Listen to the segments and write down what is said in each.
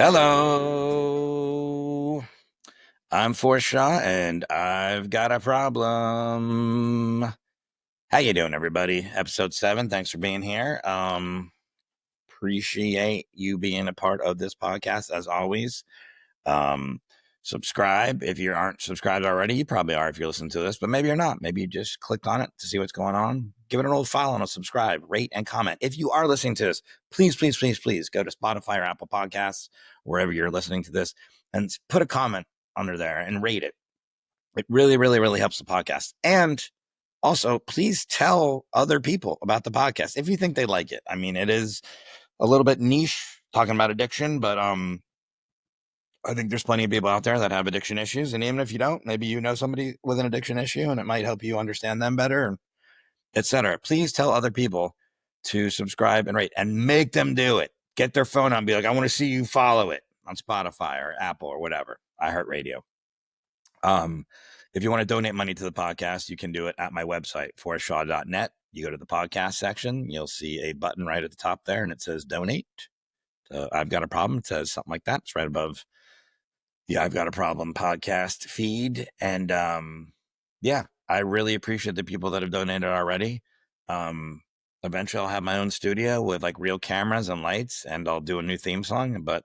Hello, I'm Forrest, and I've got a problem. How you doing, everybody? Episode 7. Thanks for being here. Appreciate you being a part of this podcast as always. Subscribe if you aren't subscribed already. You probably are if you're listening to this, but maybe you're not. Maybe you just clicked on it to see what's going on. Give it an old follow and a subscribe, rate, and comment. If you are listening to this, please go to Spotify or Apple Podcasts, wherever you're listening to this, and put a comment under there and rate it. It really, really, really helps the podcast. And also, please tell other people about the podcast if you think they like it. I mean, it is a little bit niche talking about addiction, but I think there's plenty of people out there that have addiction issues. And even if you don't, maybe you know somebody with an addiction issue and it might help you understand them better, etc. Please tell other people to subscribe and rate and make them do it. Get their phone out and be like, I want to see you follow it on Spotify or Apple or whatever, iHeartRadio. If you want to donate money to the podcast, you can do it at my website, forestshaw.net. You go to the podcast section, you'll see a button right at the top there and it says donate. So I've got a problem. It says something like that. It's right above the I've Got a Problem podcast feed. And yeah, I really appreciate the people that have donated already. Eventually I'll have my own studio with like real cameras and lights, and I'll do a new theme song. But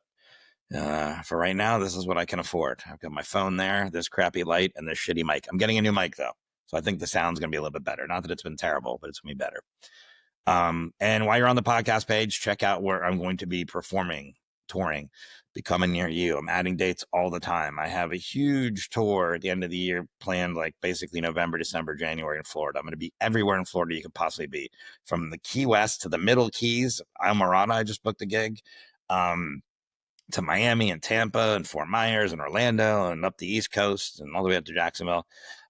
for right now, this is what I can afford. I've got my phone there, this crappy light, and this shitty mic. I'm getting a new mic though, so I think the sound's going to be a little bit better. Not that it's been terrible, but it's going to be better. And while you're on the podcast page, check out where I'm going to be touring, becoming near you. I'm adding dates all the time. I have a huge tour at the end of the year planned, like basically November, December, January in Florida. I'm going to be everywhere in Florida you could possibly be, from the Key West to the Middle Keys. Islamorada, I just booked a gig, to Miami and Tampa and Fort Myers and Orlando and up the East Coast and all the way up to Jacksonville.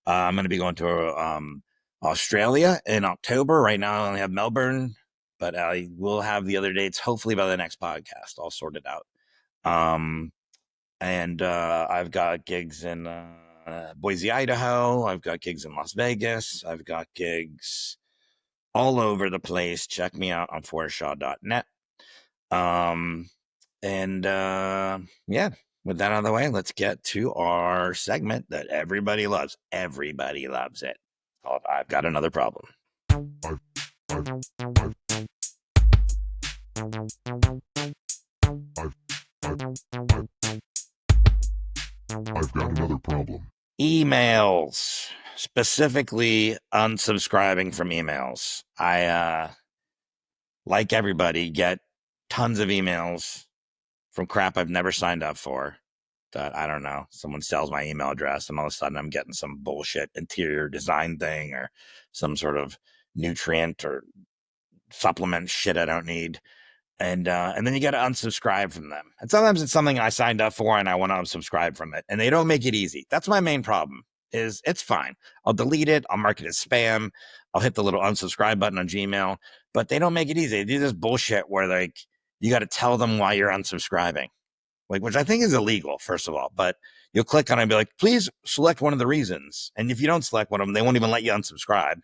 I'm going to be going to Australia in October. Right now I only have Melbourne, but I will have the other dates hopefully by the next podcast all sorted out. And I've got gigs in Boise, Idaho. I've got gigs in Las Vegas. I've got gigs all over the place. Check me out on forestshaw.net. And yeah, with that out of the way, let's get to our segment that everybody loves. Everybody loves it. Called I've Got Another Problem. I've got another problem. Emails, specifically unsubscribing from emails. I, like everybody, get tons of emails from crap I've never signed up for. That I don't know. Someone sells my email address, and all of a sudden I'm getting some bullshit interior design thing or some sort of nutrient or supplement shit I don't need. And then you got to unsubscribe from them. And sometimes it's something I signed up for and I want to unsubscribe from it, and they don't make it easy. That's my main problem. Is it's fine. I'll delete it. I'll mark it as spam. I'll hit the little unsubscribe button on Gmail, but they don't make it easy. They do this bullshit where like you got to tell them why you're unsubscribing, like, which I think is illegal, first of all. But you'll click on it and be like, please select one of the reasons. And if you don't select one of them, they won't even let you unsubscribe,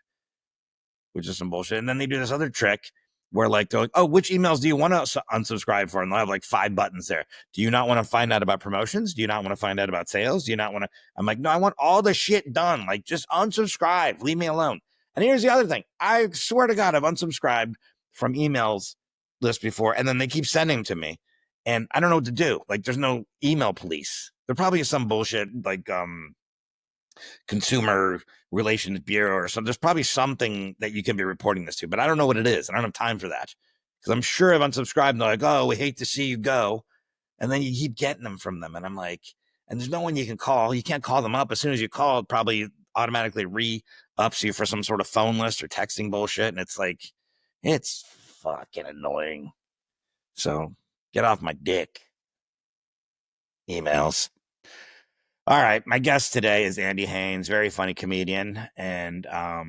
which is some bullshit. And then they do this other trick where like they're like, oh, which emails do you want to unsubscribe for? And they'll have like 5 buttons there. Do you not want to find out about promotions? Do you not want to find out about sales? Do you not want to? I'm like, no, I want all the shit done. Like, just unsubscribe. Leave me alone. And here's the other thing. I swear to God, I've unsubscribed from emails list before, and then they keep sending them to me. And I don't know what to do. Like, there's no email police. There probably is some bullshit like Consumer Relations Bureau or something. There's probably something that you can be reporting this to, but I don't know what it is. And I don't have time for that, because I'm sure I've unsubscribed and they're like, oh, we hate to see you go. And then you keep getting them from them. And I'm like, and there's no one you can call. You can't call them up. As soon as you call, it probably automatically re-ups you for some sort of phone list or texting bullshit. And it's like, it's fucking annoying. So get off my dick. Emails. All right, my guest today is Andy Haynes, very funny comedian, and I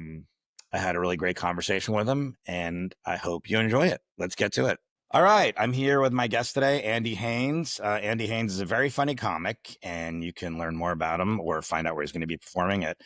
had a really great conversation with him, and I hope you enjoy it. Let's get to it. All right, I'm here with my guest today, Andy Haynes. Andy Haynes is a very funny comic, and you can learn more about him or find out where he's going to be performing at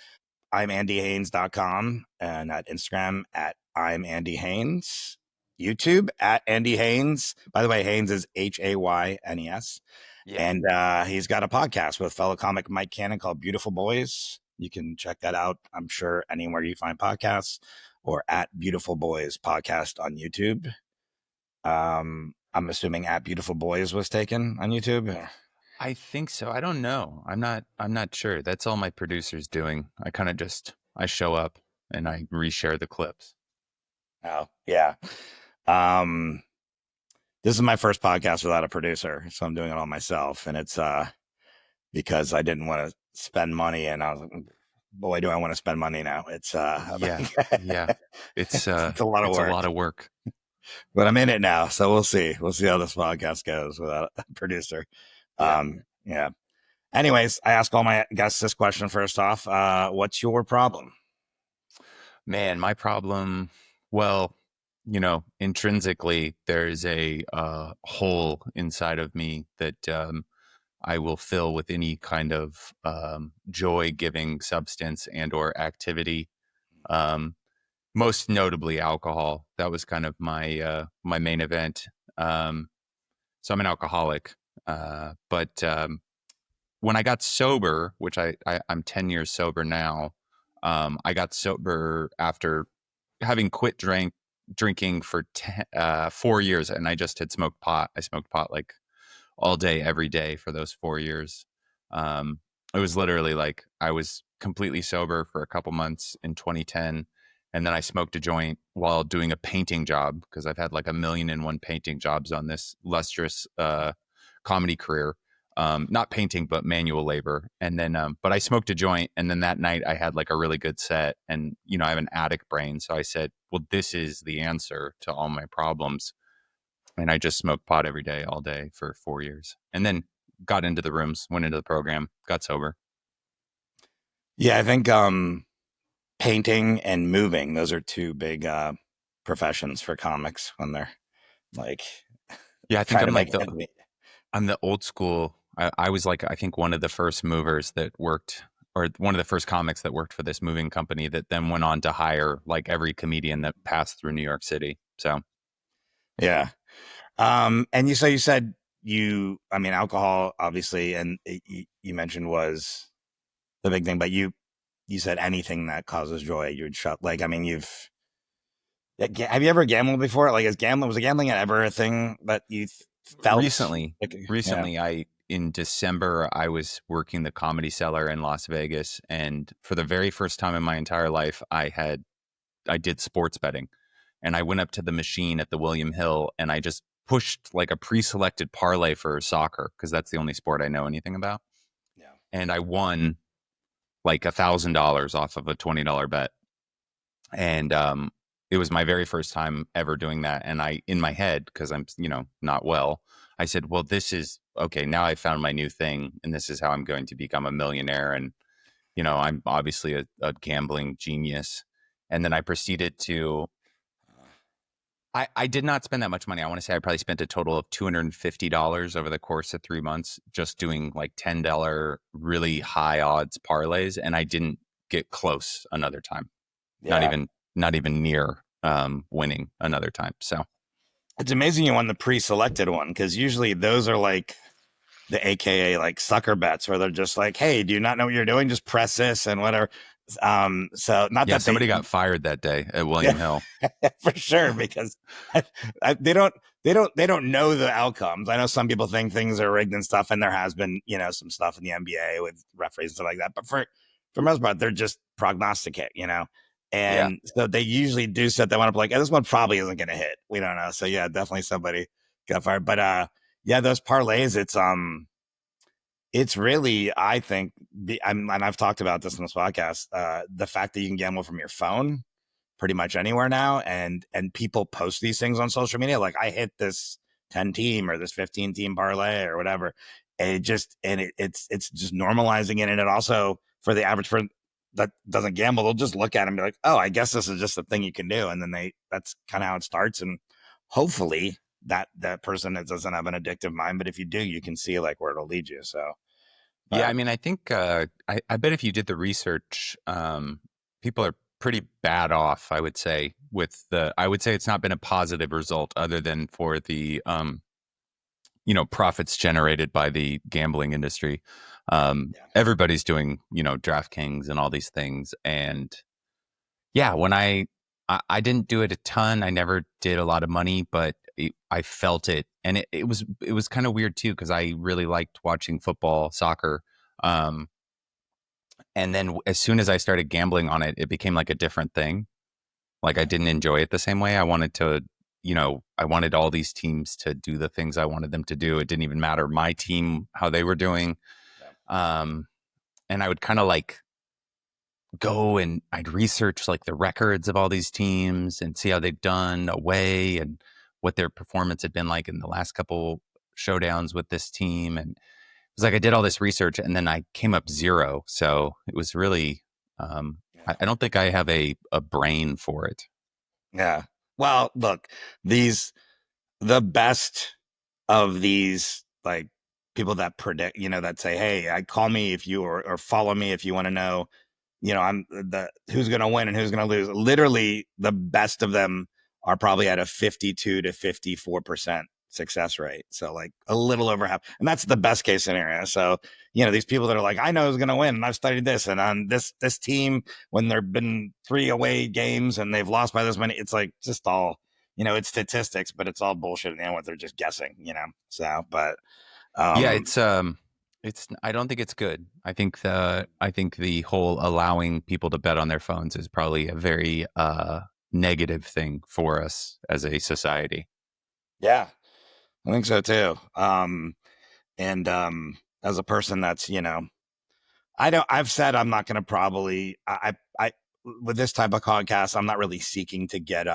I'mAndyHaynes.com and at Instagram at I'mAndyHaynes. YouTube at Andy Haynes. By the way, Haynes is Haynes. Yeah. And he's got a podcast with fellow comic Mike Cannon called Beautiful Boys. You can check that out, I'm sure, anywhere you find podcasts, or at Beautiful Boys Podcast on YouTube. I'm assuming at Beautiful Boys was taken on YouTube. I think so. I don't know. I'm not sure. That's all my producer's doing. I kind of just I show up and I reshare the clips. Oh, yeah. Um, this is my first podcast without a producer, so I'm doing it all myself, and it's because I didn't want to spend money, and I was like, boy, do I want to spend money now. It's Yeah. Yeah. it's a lot of it's a work. lot of work. But I'm in it now, so we'll see. We'll see how this podcast goes without a producer. Yeah. Yeah. Anyways, I ask all my guests this question first off. What's your problem? Man, my problem, well, intrinsically there's a hole inside of me that I will fill with any kind of joy-giving substance and or activity. Um, Most notably alcohol. That was kind of my main event. So I'm an alcoholic, but when I got sober, which I'm 10 years sober now, I got sober after having quit drinking for 4 years, and I just had smoked pot. I smoked pot like all day, every day for those 4 years. Um, it was literally like I was completely sober for a couple months in 2010. And then I smoked a joint while doing a painting job because I've had like 1,000,001 painting jobs on this lustrous comedy career. Not painting, but manual labor. And then, but I smoked a joint. And then that night I had like a really good set. And, I have an addict brain. So I said, well, this is the answer to all my problems. And I just smoked pot every day, all day for 4 years. And then got into the rooms, went into the program, got sober. Yeah, I think painting and moving, those are two big professions for comics when they're like Yeah, I think trying to I'm make like ends meet. I'm the old school. I was like, I think one of the first movers that worked, or one of the first comics that worked for this moving company that then went on to hire like every comedian that passed through New York City. So, Yeah. And you said I mean, alcohol, obviously, and you mentioned was the big thing, but you said anything that causes joy, you'd shut. Like, I mean, have you ever gambled before? Like, was gambling ever a thing that you felt? recently, Like, yeah, recently, in December, I was working the Comedy Cellar in Las Vegas, and for the very first time in my entire life, I did sports betting, and I went up to the machine at the William Hill, and I just pushed like a pre-selected parlay for soccer because that's the only sport I know anything about, yeah, and I won like $1,000 off of a $20 bet, and it was my very first time ever doing that. And I, in my head, because I'm not well, I said, well, this is okay. Now I found my new thing, and this is how I'm going to become a millionaire. And I'm obviously a gambling genius. And then I proceeded to. I did not spend that much money. I want to say I probably spent a total of $250 over the course of 3 months just doing like $10 really high odds parlays, and I didn't get close another time. Not yeah. even not even near winning another time. So It's amazing you won the pre-selected one because usually those are like the AKA like sucker bets where they're just like, hey, do you not know what you're doing? Just press this and whatever. So not yeah, that somebody got fired that day at William yeah, Hill. for sure because they don't know the outcomes. I know some people think things are rigged and stuff, and there has been some stuff in the NBA with referees and stuff like that. But for most part, they're just prognosticate, Yeah. and so they usually do set that one up like, this one probably isn't going to hit. We don't know. So yeah, definitely somebody got fired. But yeah, those parlays, it's really, I think, and I've talked about this in this podcast, the fact that you can gamble from your phone pretty much anywhere now, and people post these things on social media, like I hit this 10 team or this 15 team parlay or whatever. And it's just normalizing it, and it also for the average person that doesn't gamble, they'll just look at it and be like, oh, I guess this is just a thing you can do, and then that's kind of how it starts, and hopefully that person doesn't have an addictive mind, but if you do, you can see like where it'll lead you. So Yeah, I mean, I think I bet if you did the research, people are pretty bad off, I would say, with I would say it's not been a positive result other than for the, profits generated by the gambling industry. Yeah. Everybody's doing, DraftKings and all these things. And yeah, when I didn't do it a ton, I never did a lot of money, but I felt it. And it was kind of weird too, because I really liked watching football, soccer. Um, and then as soon as I started gambling on it, it became like a different thing. Like I Yeah. didn't enjoy it the same way. I wanted all these teams to do the things I wanted them to do. It didn't even matter my team, how they were doing. Yeah. Um, and I would kind of like go and I'd research like the records of all these teams and see how they've done away and what their performance had been like in the last couple showdowns with this team. And it was like I did all this research and then I came up zero. So it was really, I don't think I have a brain for it. Yeah. Well, look, these the best of these like people that predict, that say, "Hey, I call me if you or follow me if you want to know, I'm the who's going to win and who's going to lose." Literally, the best of them are probably at a 52 to 54% success rate. So like a little over half, and that's the best case scenario. So these people that are like, "I know who's going to win, and I've studied this, and on this team, when there've been 3 away games and they've lost by this many," it's like just all it's statistics, but it's all bullshit in the end. What they're just guessing. So, but Yeah, um, it's I don't think it's good. I think the whole allowing people to bet on their phones is probably a very negative thing for us as a society. yeah, I think so too. And as a person that's I've said I'm not going to probably I with this type of podcast, I'm not really seeking to get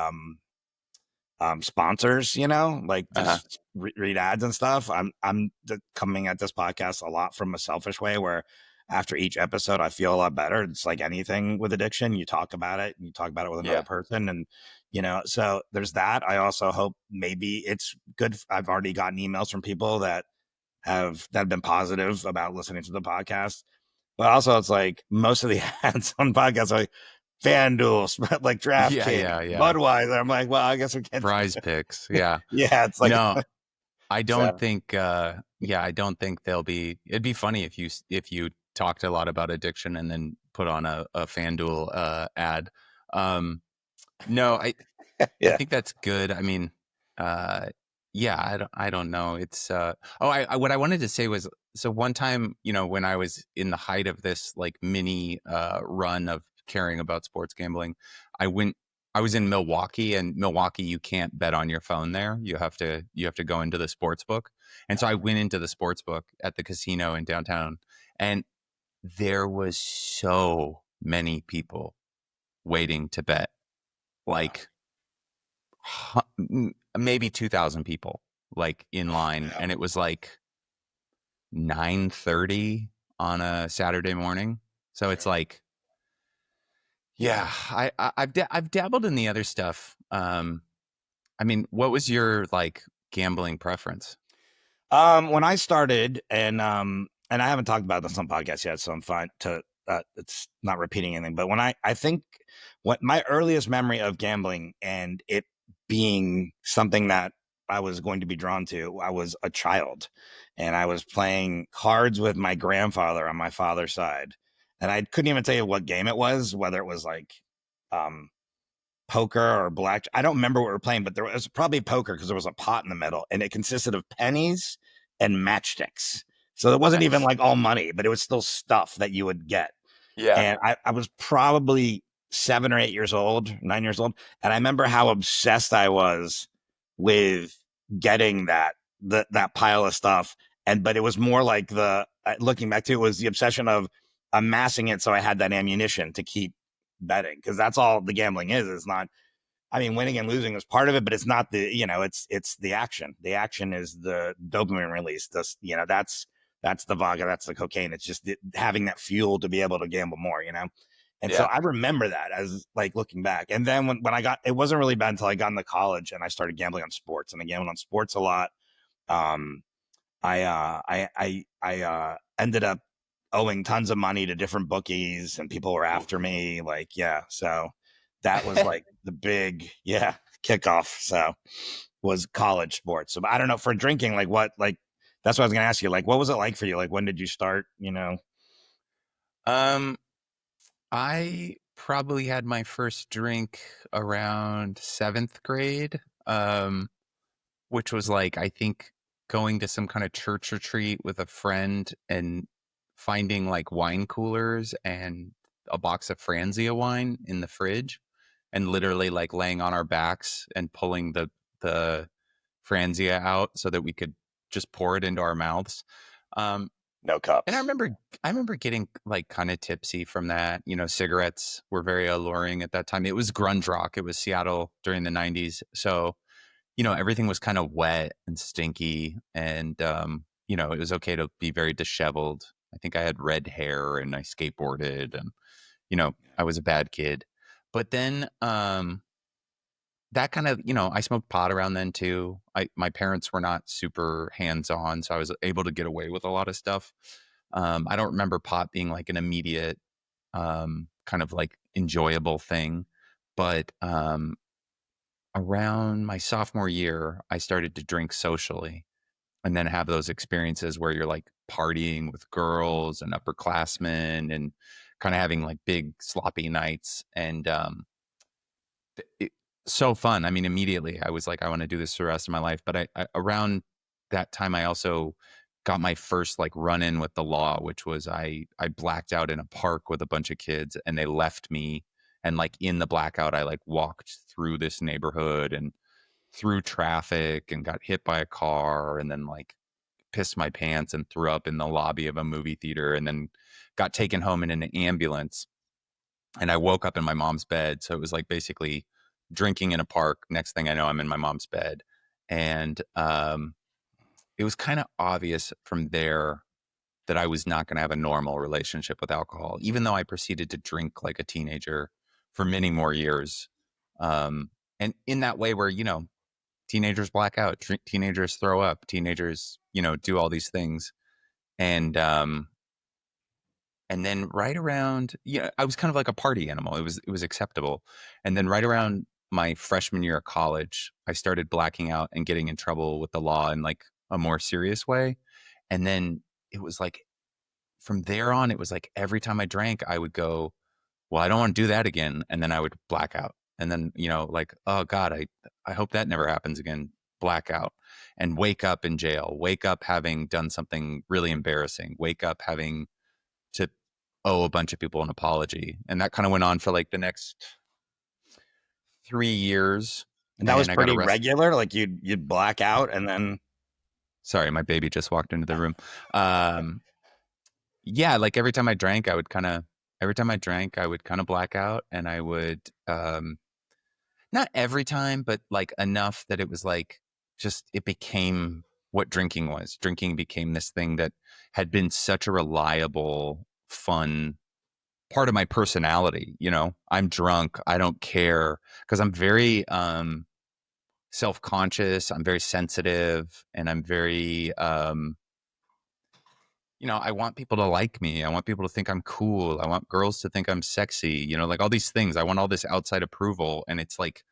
sponsors, like Uh-huh. just read ads and stuff. I'm coming at this podcast a lot from a selfish way where after each episode I feel a lot better. It's like anything with addiction, you talk about it and you talk about it with another Yeah. person, and so there's that. I also hope maybe it's good. I've already gotten emails from people that have been positive about listening to the podcast, but also it's like most of the ads on podcasts are like FanDuel, like Yeah, DraftKings, yeah, yeah. Budweiser. I'm like, well, I guess we can't. Prize picks. Yeah. Yeah, it's like No, I don't so. think I don't think they'll be it'd be funny if you talked a lot about addiction and then put on a FanDuel ad. Um no, I Yeah. think that's good. I mean, uh, yeah, I don't know. It's what I wanted to say was, so one time, when I was in the height of this like mini run of caring about sports gambling, I went. I was in Milwaukee, and Milwaukee, you can't bet on your phone there. You have to go into the sports book, and so I went into the sports book at the casino in downtown, and there was so many people waiting to bet, Wow. like maybe 2,000 people like in line, Wow. and it was like 9:30 on a Saturday morning. So it's Sure. like, yeah, I've dabbled in the other stuff. I mean, what was your like gambling preference? When I started, and I haven't talked about this on podcast yet, so I'm fine to. It's not repeating anything, but when I think what my earliest memory of gambling and it being something that I was going to be drawn to, I was a child, and I was playing cards with my grandfather on my father's side, and I couldn't even tell you what game it was, whether it was like, um, poker or black. I don't remember what we were playing, but there was probably poker because there was a pot in the middle and it consisted of pennies and matchsticks. So it wasn't even Nice. like all money, but it was still stuff that you would get. Yeah. And I was probably 7 or 8 years old, 9 years old. And I remember how obsessed I was with getting that pile of stuff. But it was more like looking back to it was the obsession of amassing it. So I had that ammunition to keep betting because that's all the gambling is. It's not, I mean, winning and losing is part of it, but it's not it's the action. The action is the dopamine release. That's the vodka, that's the cocaine. It's just having that fuel to be able to gamble more. And so Yeah. I remember that as like looking back. And then when I got, it wasn't really bad until I got into college and I started gambling on sports, and I gambled on sports a lot. Um, I ended up owing tons of money to different bookies and people were after me. Like, yeah. So that was like the big, kickoff. So was college sports. So I don't know, for drinking, like what, like, that's what I was going to ask you. Like, what was it like for you? Like, when did you start, Um, I probably had my first drink around seventh grade, which was like, I think, going to some kind of church retreat with a friend and finding like wine coolers and a box of Franzia wine in the fridge and literally like laying on our backs and pulling the Franzia out so that we could just pour it into our mouths. Um, no and cups? I remember getting like kind of tipsy from that. You know, cigarettes were very alluring at that time. It was grunge rock. It was Seattle during the 90s. So, you know, everything was kind of wet and stinky. And, you know, it was okay to be very disheveled. I think I had red hair and I skateboarded and, you know, I was a bad kid. But then, that kind of, you know, I smoked pot around then too. My parents were not super hands-on, so I was able to get away with a lot of stuff. I don't remember pot being like an immediate kind of like enjoyable thing, but around my sophomore year, I started to drink socially and then have those experiences where you're like partying with girls and upperclassmen and kind of having like big sloppy nights and it, so fun. I mean, immediately I was like, I want to do this for the rest of my life. But I around that time, I also got my first like run in with the law, which was I blacked out in a park with a bunch of kids and they left me. And like in the blackout, I like walked through this neighborhood and through traffic and got hit by a car and then like pissed my pants and threw up in the lobby of a movie theater and then got taken home in an ambulance and I woke up in my mom's bed. So it was like basically drinking in a park. Next thing I know, I'm in my mom's bed. And it was kind of obvious from there that I was not going to have a normal relationship with alcohol, even though I proceeded to drink like a teenager for many more years. And in that way where, you know, teenagers black out, teenagers throw up, teenagers, you know, do all these things. And and then right around, yeah, I was kind of like a party animal. It was acceptable. And then right around my freshman year of college, I started blacking out and getting in trouble with the law in like a more serious way. And then it was like from there on, it was like every time I drank, I would go, well, I don't want to do that again. And then I would black out. And then, you know, like, oh God, I hope that never happens again. Blackout and wake up in jail, wake up having done something really embarrassing, wake up having to owe a bunch of people an apology. And that kind of went on for like the next 3 years. And that was And I got pretty arrested. regular. Like you'd black out and then. Sorry, my baby just walked into the room. Um, yeah, like every time I drank, I would kind of black out and I would, not every time, but like enough that it was like, just, it became what drinking was. Drinking became this thing that had been such a reliable, fun part of my personality. You know, I'm drunk, I don't care, because I'm very self-conscious, I'm very sensitive, and I'm very you know, I want people to like me, I want people to think I'm cool, I want girls to think I'm sexy, you know, like all these things. I want all this outside approval, and it's like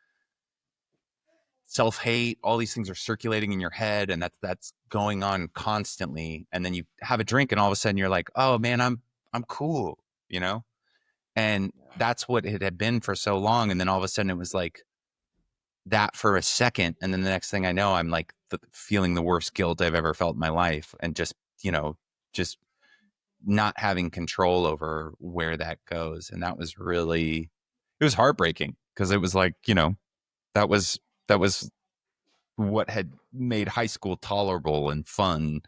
self-hate, all these things are circulating in your head, and that's going on constantly. And then you have a drink and all of a sudden you're like, oh man, I'm cool, you know. And that's what it had been for so long. And then all of a sudden it was like that for a second. And then the next thing I know, I'm like feeling the worst guilt I've ever felt in my life. And just, you know, just not having control over where that goes. And that was really, it was heartbreaking because it was like, you know, that was what had made high school tolerable and fun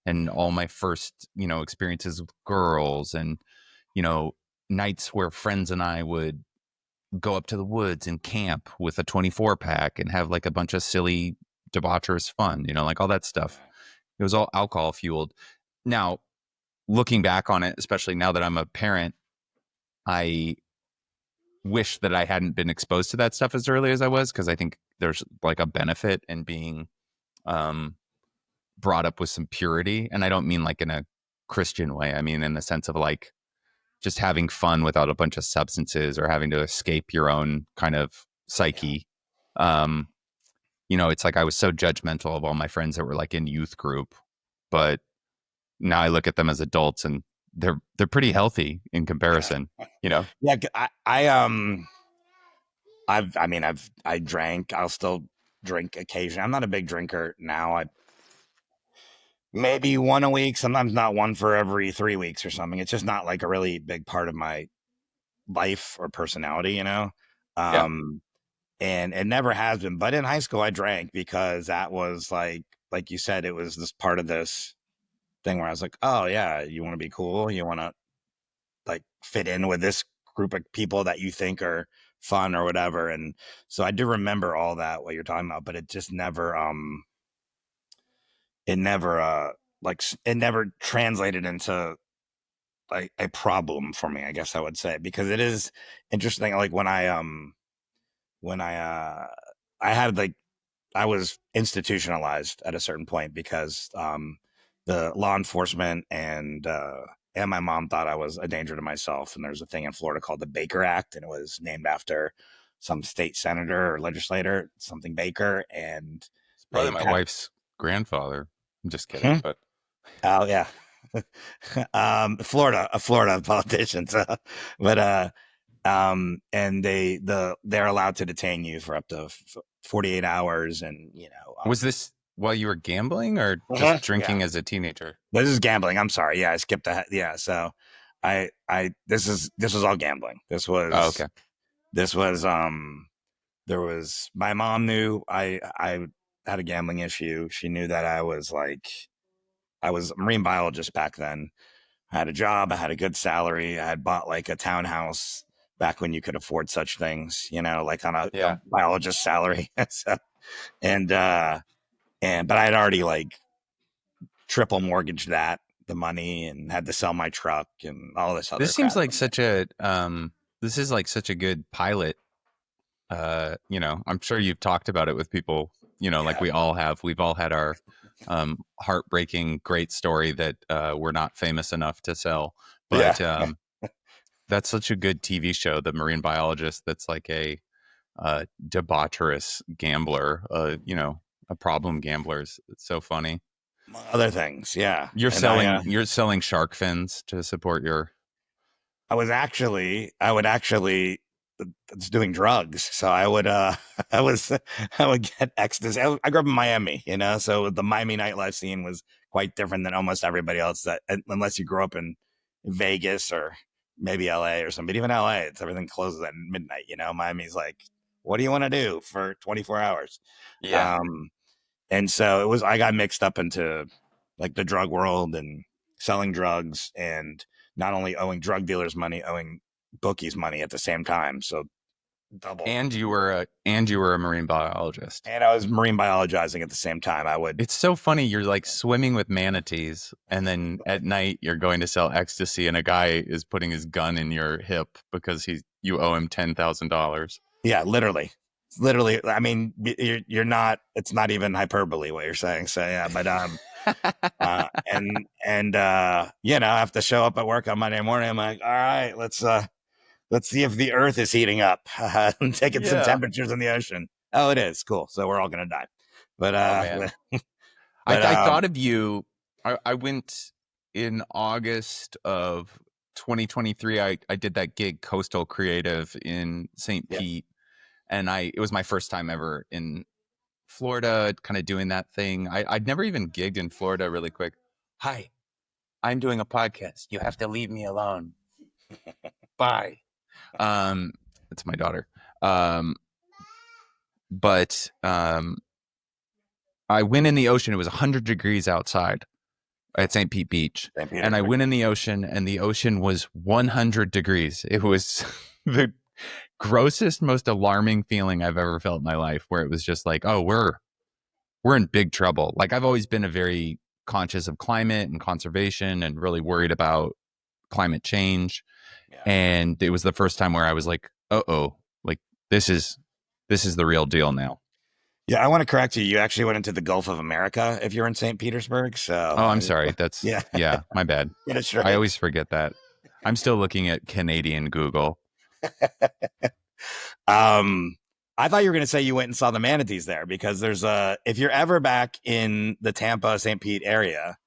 and all my first, you know, experiences with girls and, you know, nights where friends and I would go up to the woods and camp with a 24 pack and have like a bunch of silly debaucherous fun, you know, like all that stuff. It was all alcohol fueled. Now, looking back on it, especially now that I'm a parent, I wish that I hadn't been exposed to that stuff as early as I was, because I think there's like a benefit in being um, brought up with some purity. And I don't mean like in a Christian way. I mean, in the sense of like just having fun without a bunch of substances or having to escape your own kind of Yeah. psyche. Um, it's like I was so judgmental of all my friends that were like in youth group, but now I look at them as adults and they're pretty healthy in comparison, you know? Yeah. I mean, I drank. I'll still drink occasionally. I'm not a big drinker now. I maybe one a week, sometimes not one for every 3 weeks or something. It's just not like a really big part of my life or personality, Yeah. Um, and it never has been. But in high school, I drank because that was like you said, it was this part of this thing where I was like, oh yeah, you want to be cool, you want to like fit in with this group of people that you think are fun or whatever. And so I do remember all that what you're talking about, but it just never it never it never translated into like a problem for me, I guess I would say, because it is interesting. Like when I had like I was institutionalized at a certain point because the law enforcement and my mom thought I was a danger to myself. And there's a thing in Florida called the Baker Act, and it was named after some state senator or legislator, something Baker, and It's probably they my passed. wife's grandfather. I'm just kidding, Hmm? but Oh yeah, a Florida politician. So, but and they're allowed to detain you for up to 48 hours, and was this while you were gambling or just yeah. drinking as a teenager? This is gambling. I'm sorry. Yeah, I skipped ahead. Yeah, so this was all gambling. Oh, okay. This was there was my mom knew I had a gambling issue. She knew that I was a marine biologist back then. I had a job, I had a good salary, I had bought like a townhouse back when you could afford such things, like on a Yeah. biologist salary. So, and but I had already like triple mortgaged the money, and had to sell my truck and all this other This seems crap. like such a this is like such a good pilot. I'm sure you've talked about it with people, like Yeah. we all have. We've all had our heartbreaking great story that we're not famous enough to sell. Yeah. But that's such a good TV show, The Marine Biologist, that's like a debaucherous gambler, a problem gambler. It's so funny. Other things. Yeah. You're And selling shark fins to support your I would actually was doing drugs. So I would, I was, I would get ecstasy. I grew up in Miami, so the Miami nightlife scene was quite different than almost everybody else unless you grew up in Vegas or maybe LA or something. But even LA, everything closes at midnight, Miami's like, what do you want to do for 24 hours? Yeah. Um, and so I got mixed up into like the drug world and selling drugs, and not only owing drug dealers money, owing bookies money at the same time. So double. And you were a marine biologist. And I was marine biologizing at the same time. I would, It's so funny. You're like swimming with manatees, and then at night you're going to sell ecstasy, and a guy is putting his gun in your hip because you owe him $10,000. yeah, literally. I mean, you're not, it's not even hyperbole what you're saying. So yeah, but, I have to show up at work on Monday morning. I'm like, all right, let's see if the earth is heating up. I'm taking some Yeah. temperatures in the ocean. Oh, it is cool. So we're all going to die. But, Oh man. I, but, I thought of you. I went in August of 2023. I did that gig, Coastal Creative, in St. yeah, Pete, and it was my first time ever in Florida, kind of doing that thing. I'd never even gigged in Florida. Really quick. Hi, I'm doing a podcast. You have to leave me alone. Bye. Um, it's my daughter. Um, but I went in the ocean. It was 100 degrees outside at St. Pete Beach. St. And I Petersburg. went in the ocean, and the ocean was 100 degrees. It was the grossest, most alarming feeling I've ever felt in my life, where it was just like, oh, we're in big trouble. Like, I've always been a very conscious of climate and conservation and really worried about climate change. Yeah. And it was the first time where I was like, oh, like this is the real deal now. Yeah, I want to correct you. You actually went into the Gulf of America if you're in St. Petersburg. So, Oh, I'm sorry. That's yeah, my bad. get it I straight. always forget that. I'm still looking at Canadian Google. Um, I thought you were going to say you went and saw the manatees there because there's if you're ever back in the Tampa, St. Pete area,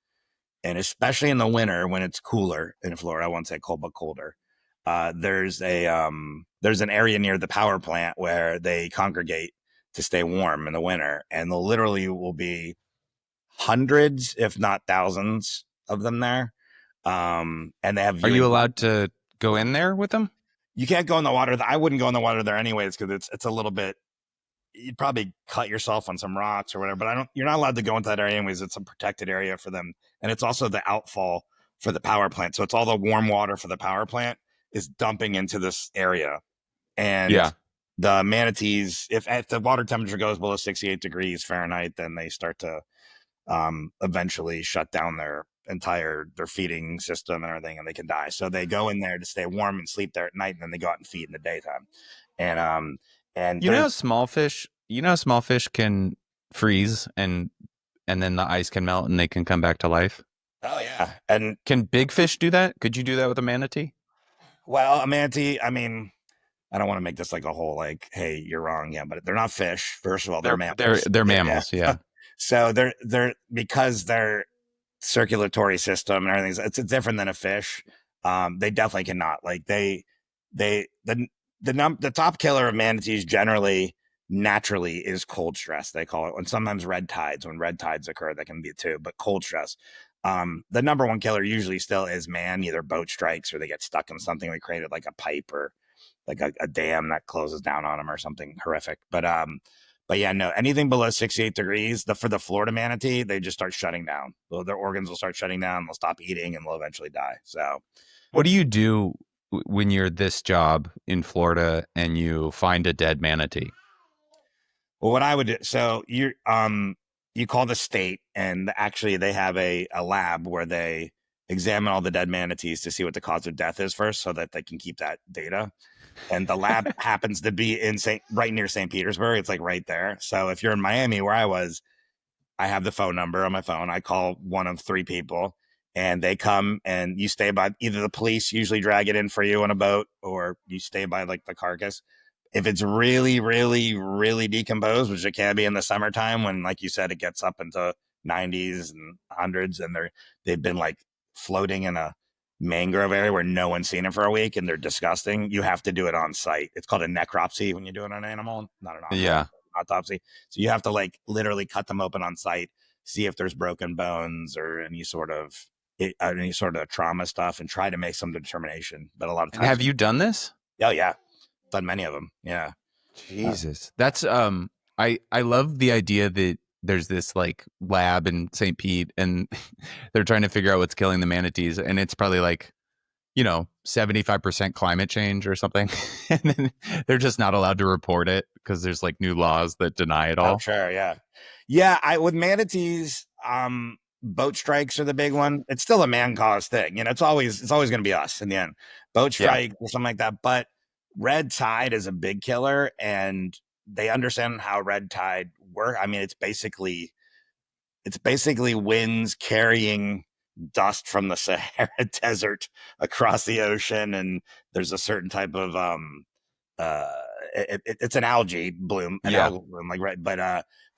and especially in the winter when it's cooler in Florida, I won't say cold, but colder. There's an area near the power plant where they congregate to stay warm in the winter, and there literally will be hundreds, if not thousands, of them there. And they have Are you viewing. allowed to go in there with them? You can't go in the water. I wouldn't go in the water there anyways because it's a little bit. You'd probably cut yourself on some rocks or whatever. But I don't. You're not allowed to go into that area anyways. It's a protected area for them, and it's also the outfall for the power plant. So it's all the warm water for the power plant is dumping into this area, and Yeah. the manatees, if the water temperature goes below 68 degrees Fahrenheit, then they start to eventually shut down their feeding system and everything, and they can die. So they go in there to stay warm and sleep there at night, and then they go out and feed in the daytime. And You know, there's small fish can freeze and then the ice can melt and they can come back to life. oh yeah, and Can big fish do that? Could you do that with a manatee? well, a manatee. I mean, I don't want to make this like a whole like, hey, you're wrong, yeah, but they're not fish. First of all, they're mammals. They're Yeah. mammals, yeah. So they're because their circulatory system and everything, it's different than a fish. They definitely cannot like they the top killer of manatees generally naturally is cold stress. They call it, and sometimes red tides. When red tides occur, that can be too. But cold stress. The number one killer usually still is man, either boat strikes or they get stuck in something we created, like a pipe or like a dam that closes down on them or something horrific. But yeah, no, anything below 68 degrees, for the Florida manatee, they just start shutting down. Their organs will start shutting down. They'll stop eating and they'll eventually die. So, What do you do when you're this job in Florida and you find a dead manatee? well, what I would do, so you call the state, and actually they have a lab where they examine all the dead manatees to see what the cause of death is first, so that they can keep that data. And the lab happens to be right near St. Petersburg. It's like right there. So if you're in Miami, where I was, I have the phone number on my phone. I call one of three people and they come, and you stay by either the police usually drag it in for you on a boat, or you stay by like the carcass. If it's really, really, really decomposed, which it can be in the summertime when, like you said, it gets up into 90s and hundreds, and they've been like floating in a mangrove area where no one's seen them for a week and they're disgusting. You have to do it on site. It's called a necropsy when you do it on an animal, not an Yeah. autopsy. So you have to like literally cut them open on site, see if there's broken bones or any sort of trauma stuff, and try to make some determination. But a lot of And times, have you done this? oh yeah, done many of them. Yeah. Jesus. That's I love the idea that there's this like lab in St. Pete and they're trying to figure out what's killing the manatees and it's probably like, 75% climate change or something. And then they're just not allowed to report it because there's like new laws that deny it Oh, all. sure. Yeah. Yeah. With manatees, boat strikes are the big one. It's still a man caused thing. It's always going to be us in the end, boat Yeah. strike or something like that. But red tide is a big killer, and they understand how red tide work. I mean, it's basically winds carrying dust from the Sahara Desert across the ocean. And there's a certain type of, uh it's an algae bloom, Yeah. algal bloom, like, right.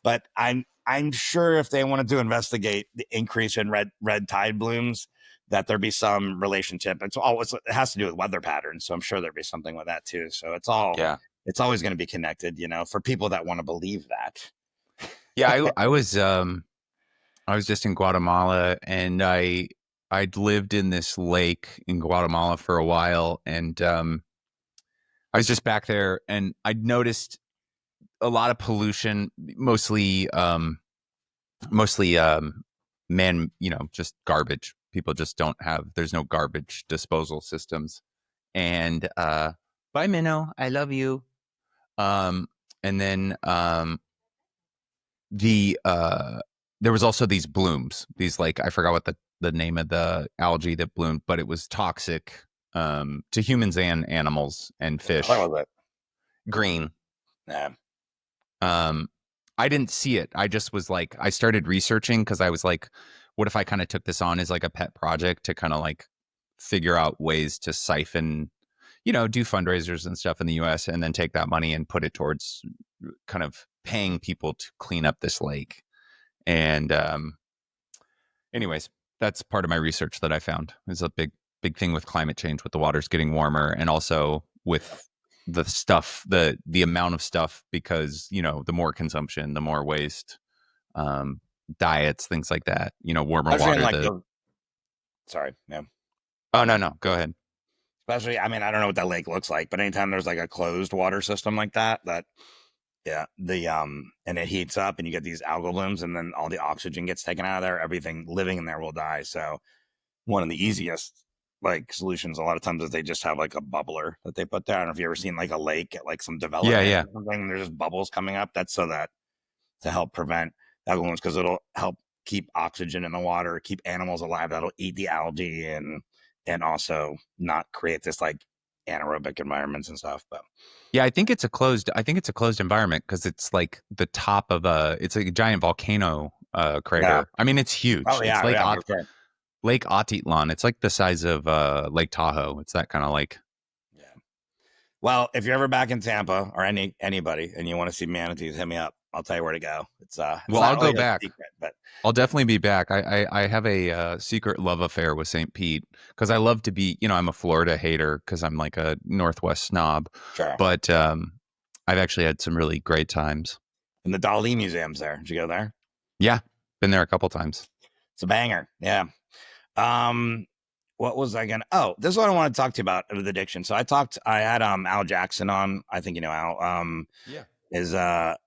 But I'm sure if they wanted to investigate the increase in red tide blooms, that there be some relationship. It has to do with weather patterns, so I'm sure there'd be something with that too. So Yeah. it's always going to be connected, for people that want to believe that. Yeah. I was just in Guatemala and I'd lived in this lake in Guatemala for a while and I was just back there and I'd noticed a lot of pollution, mostly man, just garbage. People just there's no garbage disposal systems. And bye Minnow, I love you. Um and then the there was also these blooms, these like I forgot what the name of the algae that bloomed, but it was toxic to humans and animals and fish. What was it? Green. Yeah. Um I didn't see it. I just was like, I started researching because I was like, what if I kind of took this on as like a pet project to kind of like figure out ways to siphon, do fundraisers and stuff in the US and then take that money and put it towards kind of paying people to clean up this lake. And anyways, that's part of my research that I found is a big thing with climate change, with the waters getting warmer, and also with the stuff, the amount of stuff, because the more consumption, the more waste, um, diets, things like that. Warmer Especially in water. like the sorry, yeah. Oh, no, go ahead. Especially, I mean, I don't know what that lake looks like, but anytime there's like a closed water system like that, yeah, and it heats up and you get these algal blooms and then all the oxygen gets taken out of there, everything living in there will die. So one of the easiest like solutions a lot of times is they just have like a bubbler that they put there. I don't know if you ever seen like a lake at like some Yeah, development yeah. or something, and there's just bubbles coming up. That's so that to help prevent algal blooms because it'll help keep oxygen in the water, keep animals alive that'll eat the algae and also not create this like anaerobic environments and stuff. But Yeah, I think it's a closed environment because it's like the top of it's like a giant volcano yeah, crater. I mean, it's huge. oh It's yeah, yeah, for sure. Lake Atitlan. It's like the size of Lake Tahoe. It's that kind of lake. Yeah. Well, if you're ever back in Tampa or anybody and you want to see manatees, hit me up. I'll tell you where to go. It's Well, not I'll go really a back. secret, but I'll definitely be back. I have a secret love affair with St. Pete because I love to be, I'm a Florida hater because I'm like a Northwest snob, sure. but I've actually had some really great times. And the Dali Museum's there. Did you go there? Yeah, been there a couple times. It's a banger. Yeah. Um, what was I gonna? Oh, this is what I want to talk to you about with addiction. So I had Al Jackson on. I think you know Al. Yeah. Is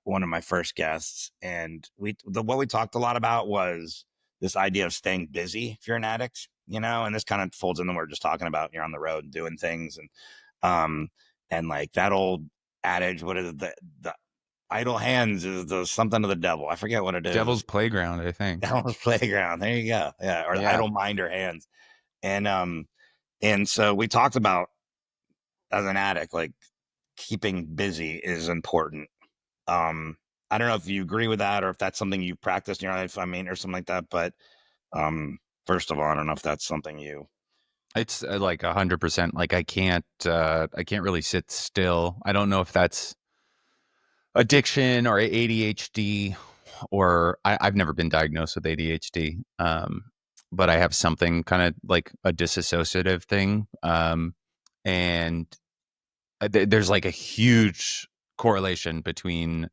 one of my first guests, and what we talked a lot about was this idea of staying busy if you're an addict, and this kind of folds into what we're just talking about. You're on the road and doing things, um, and like that old adage, what is it, the idle hands is the something of the devil. I forget what it Devil's is. Playground, I think. Devil's playground. There you go. Yeah, or the Yeah. idle mind or hands, and so we talked about as an addict, like keeping busy is important. um, I don't know if you agree with that or if that's something you practice in your life, I mean, or something like that. But first of all, I don't know if that's something you. It's like 100%. Like I can't really sit still. I don't know if that's addiction or ADHD, or I've never been diagnosed with ADHD. But I have something kind of like a disassociative thing. And there's like a huge correlation between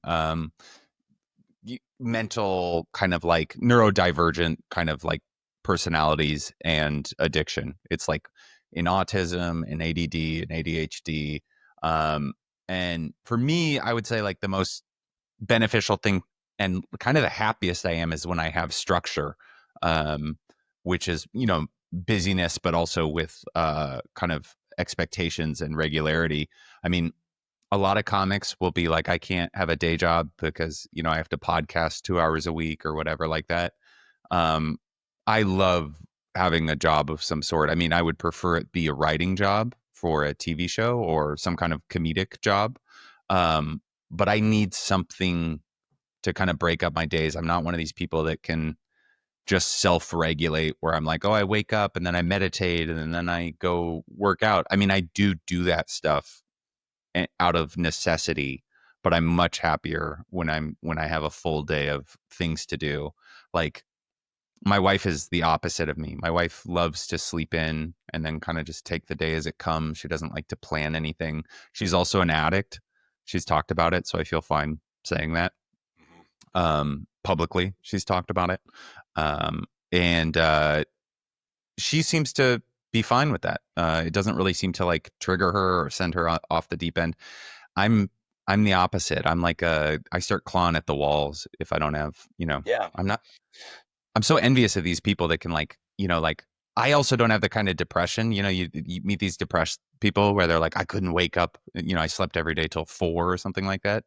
mental kind of like neurodivergent kind of like personalities and addiction. It's like in autism and ADD and ADHD. Um, and for me, I would say like the most beneficial thing and kind of the happiest I am is when I have structure, um, which is, busyness, but also with kind of expectations and regularity. I mean, a lot of comics will be like, I can't have a day job because, I have to podcast 2 hours a week or whatever like that. Um, I love having a job of some sort. I mean, I would prefer it be a writing job for a TV show or some kind of comedic job. Um, but I need something to kind of break up my days. I'm not one of these people that can just self-regulate where I'm like, oh, I wake up and then I meditate and then I go work out. I mean, I do that stuff out of necessity, but I'm much happier when I have a full day of things to do. Like my wife is the opposite of me. My wife loves to sleep in and then kind of just take the day as it comes. She doesn't like to plan anything. She's also an addict. She's talked about it, so I feel fine saying that. Publicly, she's talked about it. And she seems to be fine with that. It doesn't really seem to like trigger her or send her off the deep end. I'm I'm the opposite. I'm like I start clawing at the walls if I don't have, Yeah. I'm not I'm so envious of these people that can like, like I also don't have the kind of depression, you meet these depressed people where they're like, I couldn't wake up, I slept every day till 4 or something like that.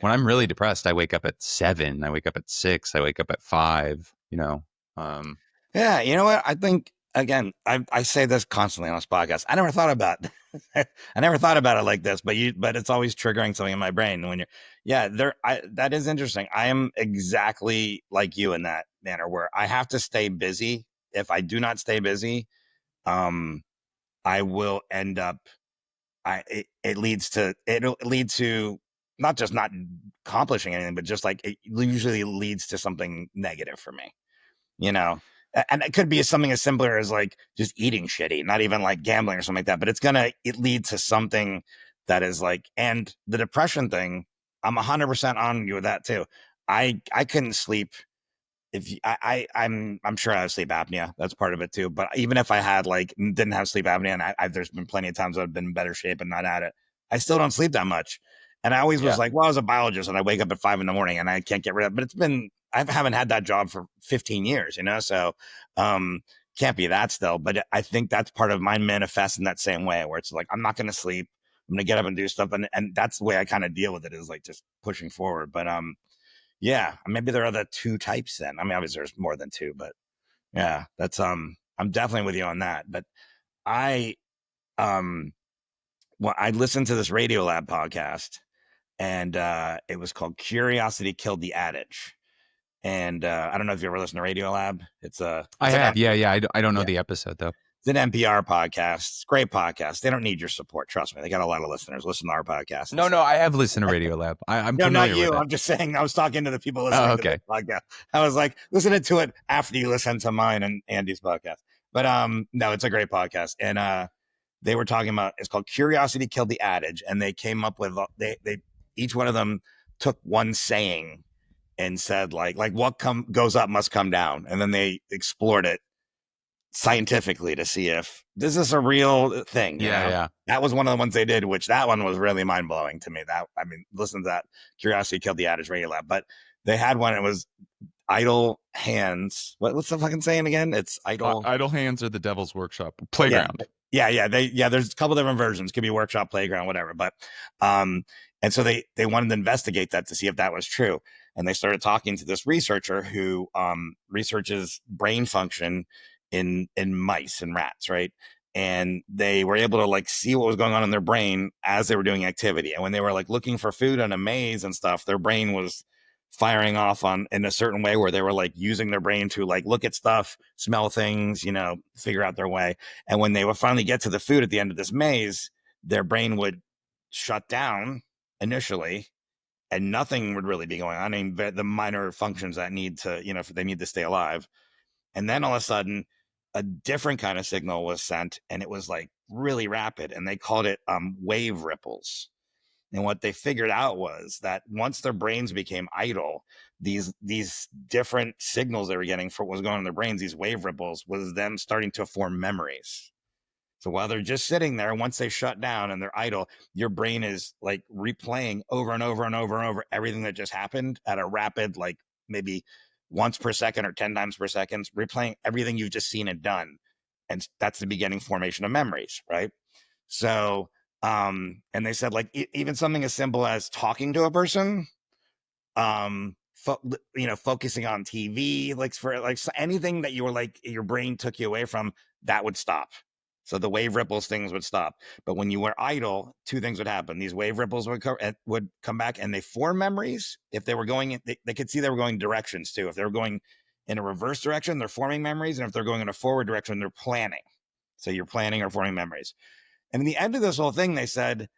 When Yeah. I'm really depressed, I wake up at 7, I wake up at 6, I wake up at 5, Yeah. You know what? I think again, I say this constantly on this podcast. I never thought about I never thought about it like this, but it's always triggering something in my brain when that is interesting. I am exactly like you in that manner where I have to stay busy. If I do not stay busy, um, I will end up it'll lead to not just not accomplishing anything, but just like it usually leads to something negative for me, you know. And it could be something as simpler as like just eating shitty, not even like gambling or something like that, but it lead to something that is like, and the depression thing, I'm 100% on you with that too. I couldn't sleep if I'm sure I have sleep apnea. That's part of it too. But even if I had like didn't have sleep apnea, and there's been plenty of times I've been in better shape and not had it, I still don't sleep that much. And I always was Yeah. like, well, I was a biologist and I wake up at 5 a.m. and I can't get rid of it. But I haven't had that job for 15 years, so can't be that still. But I think that's part of mine manifests in that same way where it's like, I'm not going to sleep. I'm going to get up and do stuff. And that's the way I kind of deal with it is like just pushing forward. But yeah, maybe there are the two types then. I mean, obviously there's more than two, but yeah, that's I'm definitely with you on that. But I um I listened to this Radio Lab podcast and it was called Curiosity Killed the Adage. And I don't know if you ever listened to Radio Lab. It's I an have. Yeah. I don't know yeah, the episode though. it's an NPR podcast. It's a great podcast. They don't need your support. Trust me. They got a lot of listeners. Listen to our podcast. No, I have listened to Radio Lab. I'm No, not familiar with you. it. I'm just saying. I was talking to the people Oh, listening to this okay. podcast. I was like, listening to it after you listen to mine and Andy's podcast. But no, it's a great podcast, and they were talking about it's called Curiosity Killed the Adage, and they came up with they each one of them took one saying and said like what goes up must come down, and then they explored it scientifically to see if this is a real thing. Yeah. That was one of the ones they did, which that one was really mind blowing to me. That I mean, listen to that. Curiosity Killed the Adage Radio Lab, but they had one. It was idle hands. What's the fucking saying again? It's idle. Idle hands are the devil's workshop Yeah, playground. yeah. There's a couple different versions. Could be workshop, playground, whatever. But and so they wanted to investigate that to see if that was true. And they started talking to this researcher who researches brain function in mice and rats, right? And they were able to like see what was going on in their brain as they were doing activity. And when they were like looking for food in a maze and stuff, their brain was firing off on in a certain way where they were like using their brain to like look at stuff, smell things, figure out their way. And when they would finally get to the food at the end of this maze, their brain would shut down initially and nothing would really be going on. I mean, the minor functions that need to, if they need to stay alive. And then all of a sudden, a different kind of signal was sent and it was like really rapid. And they called it wave ripples. And what they figured out was that once their brains became idle, these different signals they were getting for what was going on in their brains, these wave ripples, was them starting to form memories. So while they're just sitting there, once they shut down and they're idle, your brain is like replaying over and over and over and over everything that just happened at a rapid, like maybe once per second or 10 times per second, replaying everything you've just seen and done. And that's the beginning formation of memories, right? So, and they said like even something as simple as talking to a person, focusing on TV, like for like anything that you were like your brain took you away from, that would stop. So the wave ripples things would stop. But when you were idle, two things would happen. These wave ripples would come back and they form memories. If they were going, they could see they were going directions too. If they were going in a reverse direction, they're forming memories. And if they're going in a forward direction, they're planning. So you're planning or forming memories. And in the end of this whole thing, they said,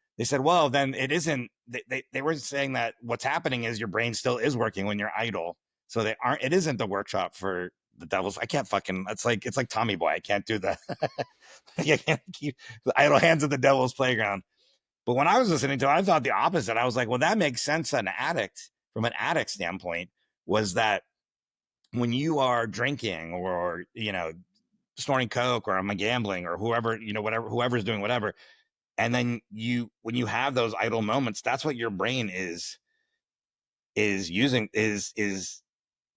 well, then it isn't, they were saying that what's happening is your brain still is working when you're idle. So it isn't the workshop for the devil's. I can't fucking, it's like Tommy Boy. I can't do that. I can't keep the idle hands at the devil's playground. But when I was listening to it, I thought the opposite. I was like, well, that makes sense. From an addict standpoint, was that when you are drinking or, snorting coke or I'm gambling or whoever, whoever's doing whatever. And then when you have those idle moments, that's what your brain is using, is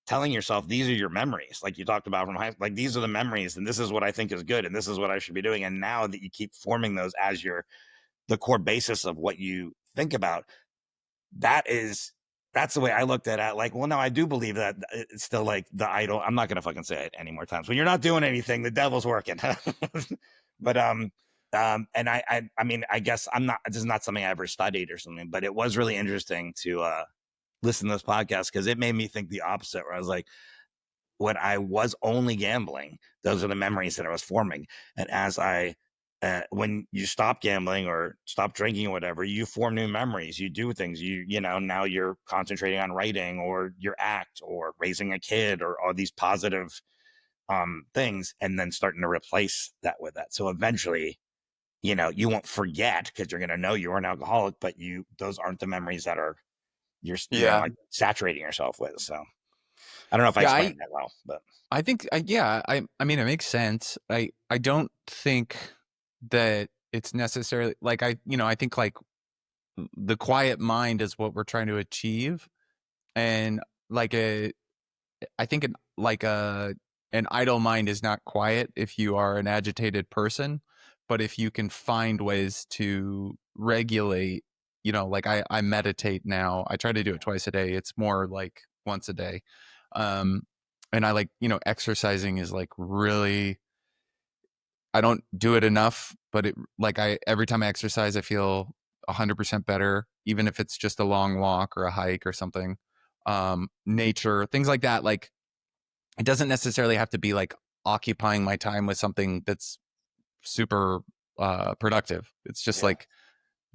telling yourself, these are your memories. Like you talked about from high, like these are the memories and this is what I think is good. And this is what I should be doing. And now that you keep forming those as the core basis of what you think about, that is that's the way I looked at it. Like, well, no, I do believe that it's still like the idol. I'm not gonna fucking say it any more times. When you're not doing anything, the devil's working. But and I mean, I guess I'm not. This is not something I ever studied or something. But it was really interesting to listen to this podcast because it made me think the opposite. Where I was like, when I was only gambling, those are the memories that I was forming. And as when you stop gambling or stop drinking or whatever, you form new memories. You do things. You know, now you're concentrating on writing or your act or raising a kid or all these positive things, and then starting to replace that with that. So eventually, you know, you won't forget because you're going to know you are an alcoholic, but those aren't the memories that are you're Yeah. like saturating yourself with. So I don't know if I Yeah, explained that well, but I think yeah, I mean it makes sense. I don't think that it's necessarily like I think like the quiet mind is what we're trying to achieve, and like a I think an idle mind is not quiet if you are an agitated person, but if you can find ways to regulate, like I meditate now. I try to do it twice a day. It's more like once a day. Um and I like, exercising is like really I don't do it enough, but it like I every time I exercise I feel 100% better, even if it's just a long walk or a hike or something. Nature, things like that, like it doesn't necessarily have to be like occupying my time with something that's super productive. It's just yeah. like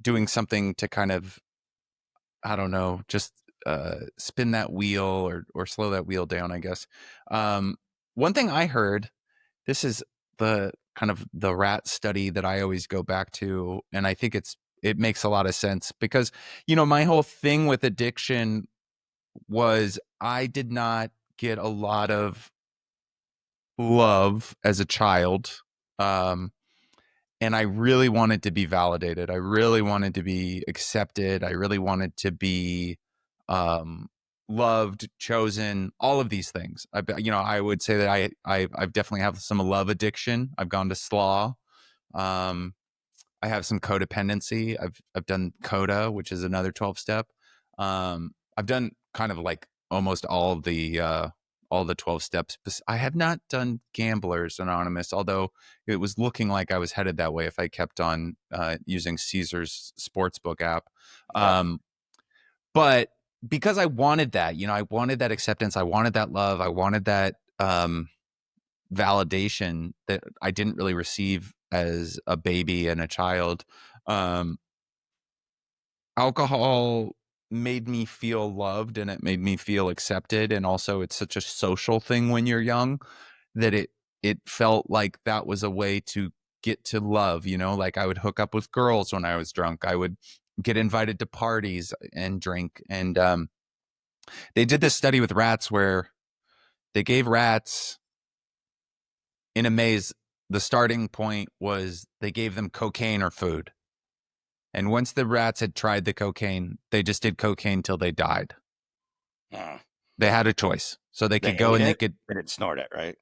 doing something to kind of, I don't know, just spin that wheel or slow that wheel down, I guess. One thing I heard, this is the kind of the rat study that I always go back to, and I think it makes a lot of sense because my whole thing with addiction was I did not get a lot of love as a child. Um, and I really wanted to be validated. I really wanted to be accepted. I really wanted to be um, loved, chosen, all of these things. I would say that I've definitely have some love addiction. I've gone to slaw. Um, I have some codependency. I've done coda, which is another 12 step. I've done kind of like almost all the 12 steps. I have not done Gamblers Anonymous, although it was looking like I was headed that way if I kept on using Caesar's sportsbook app. Yeah. But because I wanted that, I wanted that acceptance, I wanted that love, I wanted that validation that I didn't really receive as a baby and a child. Um, Alcohol made me feel loved and it made me feel accepted. And also, it's such a social thing when you're young that it felt like that was a way to get to love. Like I would hook up with girls when I was drunk. I would get invited to parties and drink. And they did this study with rats where they gave rats in a maze. The starting point was they gave them cocaine or food. And once the rats had tried the cocaine, they just did cocaine till they died. Uh, They had a choice. So they they could go ate and they it. could They didn't snort it, right?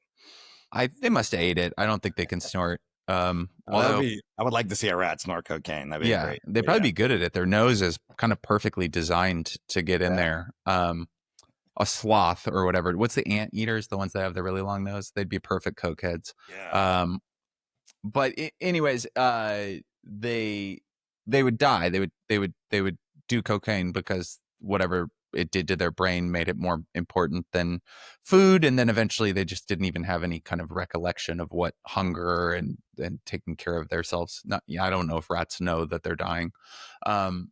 they must have ate it. I don't think they can snort. That would Although be. I would like to see a rat snort cocaine. That'd be yeah, great. they'd But probably yeah, be good at it. Their nose is kind of perfectly designed to get in yeah, there. A sloth or whatever. What's the ant eaters? The ones that have the really long nose? They'd be perfect cokeheads. yeah. Um, but anyways, they would die. They would do cocaine because whatever it did to their brain made it more important than food, and then eventually they just didn't even have any kind of recollection of what hunger and taking care of themselves. Not, yeah, I don't know if rats know that they're dying. Um,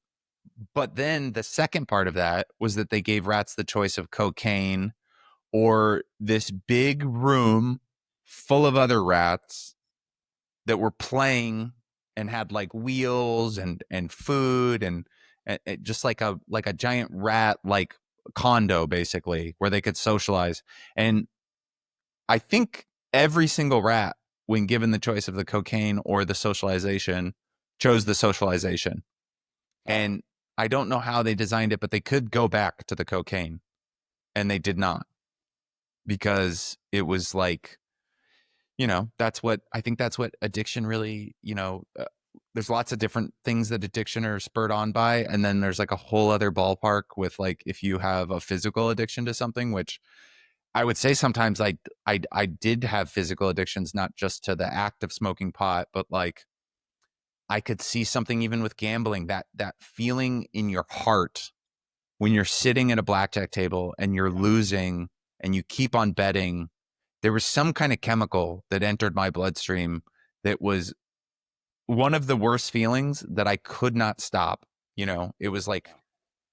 but then the second part of that was that they gave rats the choice of cocaine or this big room full of other rats that were playing and had like wheels and food and just like a giant rat like condo basically where they could socialize. And I think every single rat, when given the choice of the cocaine or the socialization, chose the socialization. Uh, And I don't know how they designed it, but they could go back to the cocaine, and they did not, because it was like, that's what I think, that's what addiction really, there's lots of different things that addiction are spurred on by, and then there's like a whole other ballpark with like if you have a physical addiction to something, which I would say sometimes I did have physical addictions, not just to the act of smoking pot, but like I could see something even with gambling, that feeling in your heart when you're sitting at a blackjack table and you're losing and you keep on betting. There was some kind of chemical that entered my bloodstream that was one of the worst feelings that I could not stop. You know, it was like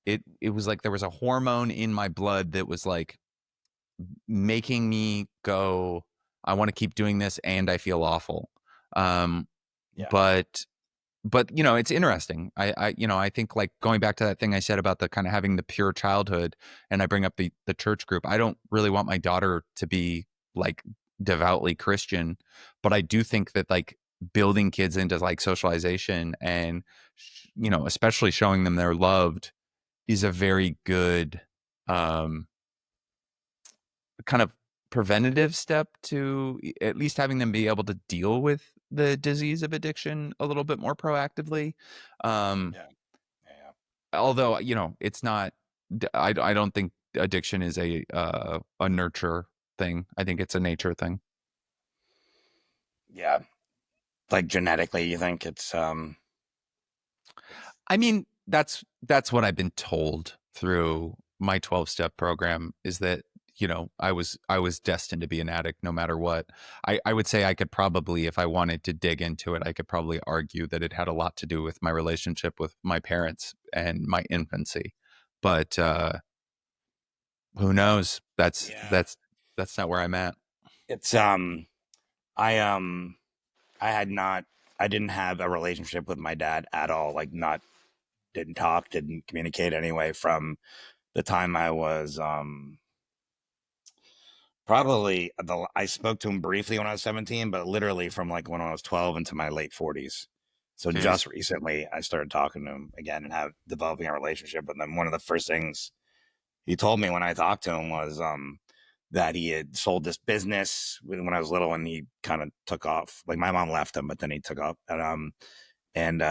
it was like there was a hormone in my blood that was like making me go, I want to keep doing this and I feel awful. Um, Yeah. but you know, it's interesting. I think like going back to that thing I said about the kind of having the pure childhood, and I bring up the church group. I don't really want my daughter to be like devoutly Christian, but I do think that like building kids into like socialization and you know, especially showing them they're loved is a very good um kind of preventative step to at least having them be able to deal with the disease of addiction a little bit more proactively. Um, Yeah. Yeah. although, you know, it's not, I don't think addiction is a nurture thing. I think it's a nature thing. Yeah. Like genetically, you think it's I mean, that's what I've been told through my 12-step program is that, you know, I was destined to be an addict no matter what. I would say I could probably, if I wanted to dig into it, I could probably argue that it had a lot to do with my relationship with my parents and my infancy. But who knows? yeah. That's not where I'm at. It's I I had not I didn't have a relationship with my dad at all. Like not didn't talk, didn't communicate anyway from the time I was probably I spoke to him briefly when I was 17, but literally from like when I was 12 into my late 40s. So Jeez. just recently I started talking to him again and have developing a relationship with him. One of the first things he told me when I talked to him was that he had sold this business when I was little and he kind of took off. Like my mom left him, but then he took off. And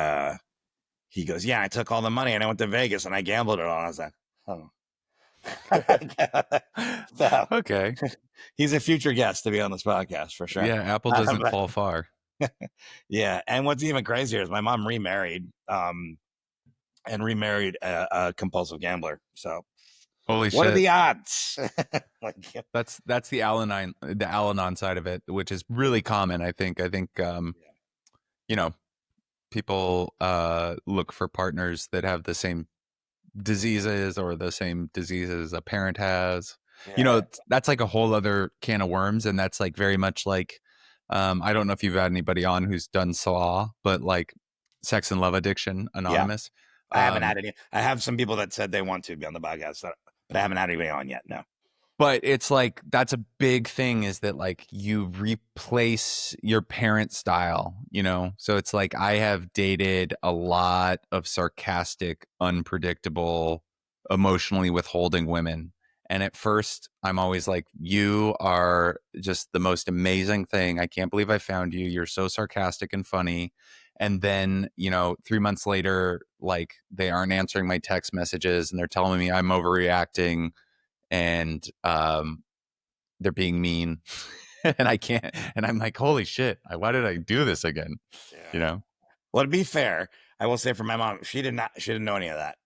he goes, "Yeah, I took all the money and I went to Vegas and I gambled it all." And I was like, "Oh." So Okay. he's a future guest to be on this podcast for sure. Yeah, Apple doesn't But fall far. yeah, and what's even crazier is my mom remarried, and remarried a compulsive gambler. So Holy what are shit. the odds? Like, That's the Al-Anon side of it, which is really common. I think you know, people look for partners that have the same diseases or the same diseases a parent has. You know, yeah, that's like a whole other can of worms, and that's like very much like I don't know if you've had anybody on who's done SLAW, but like Sex and Love Addiction yeah. Anonymous. I haven't Um, had any. I have some people that said they want to be on the podcast, but I haven't had anybody on yet. No. but it's like that's a big thing is that like you replace your parent style, you know? So it's like I have dated a lot of sarcastic, unpredictable, emotionally withholding women. And at first, I'm always like, you are just the most amazing thing. I can't believe I found you. You're so sarcastic and funny. And then, you know, 3 months later, like they aren't answering my text messages and they're telling me I'm overreacting and they're being mean and I can't and I'm like, holy shit, why did I do this again? You Yeah. know? Well, to be fair, I will say for my mom, she didn't know any of that.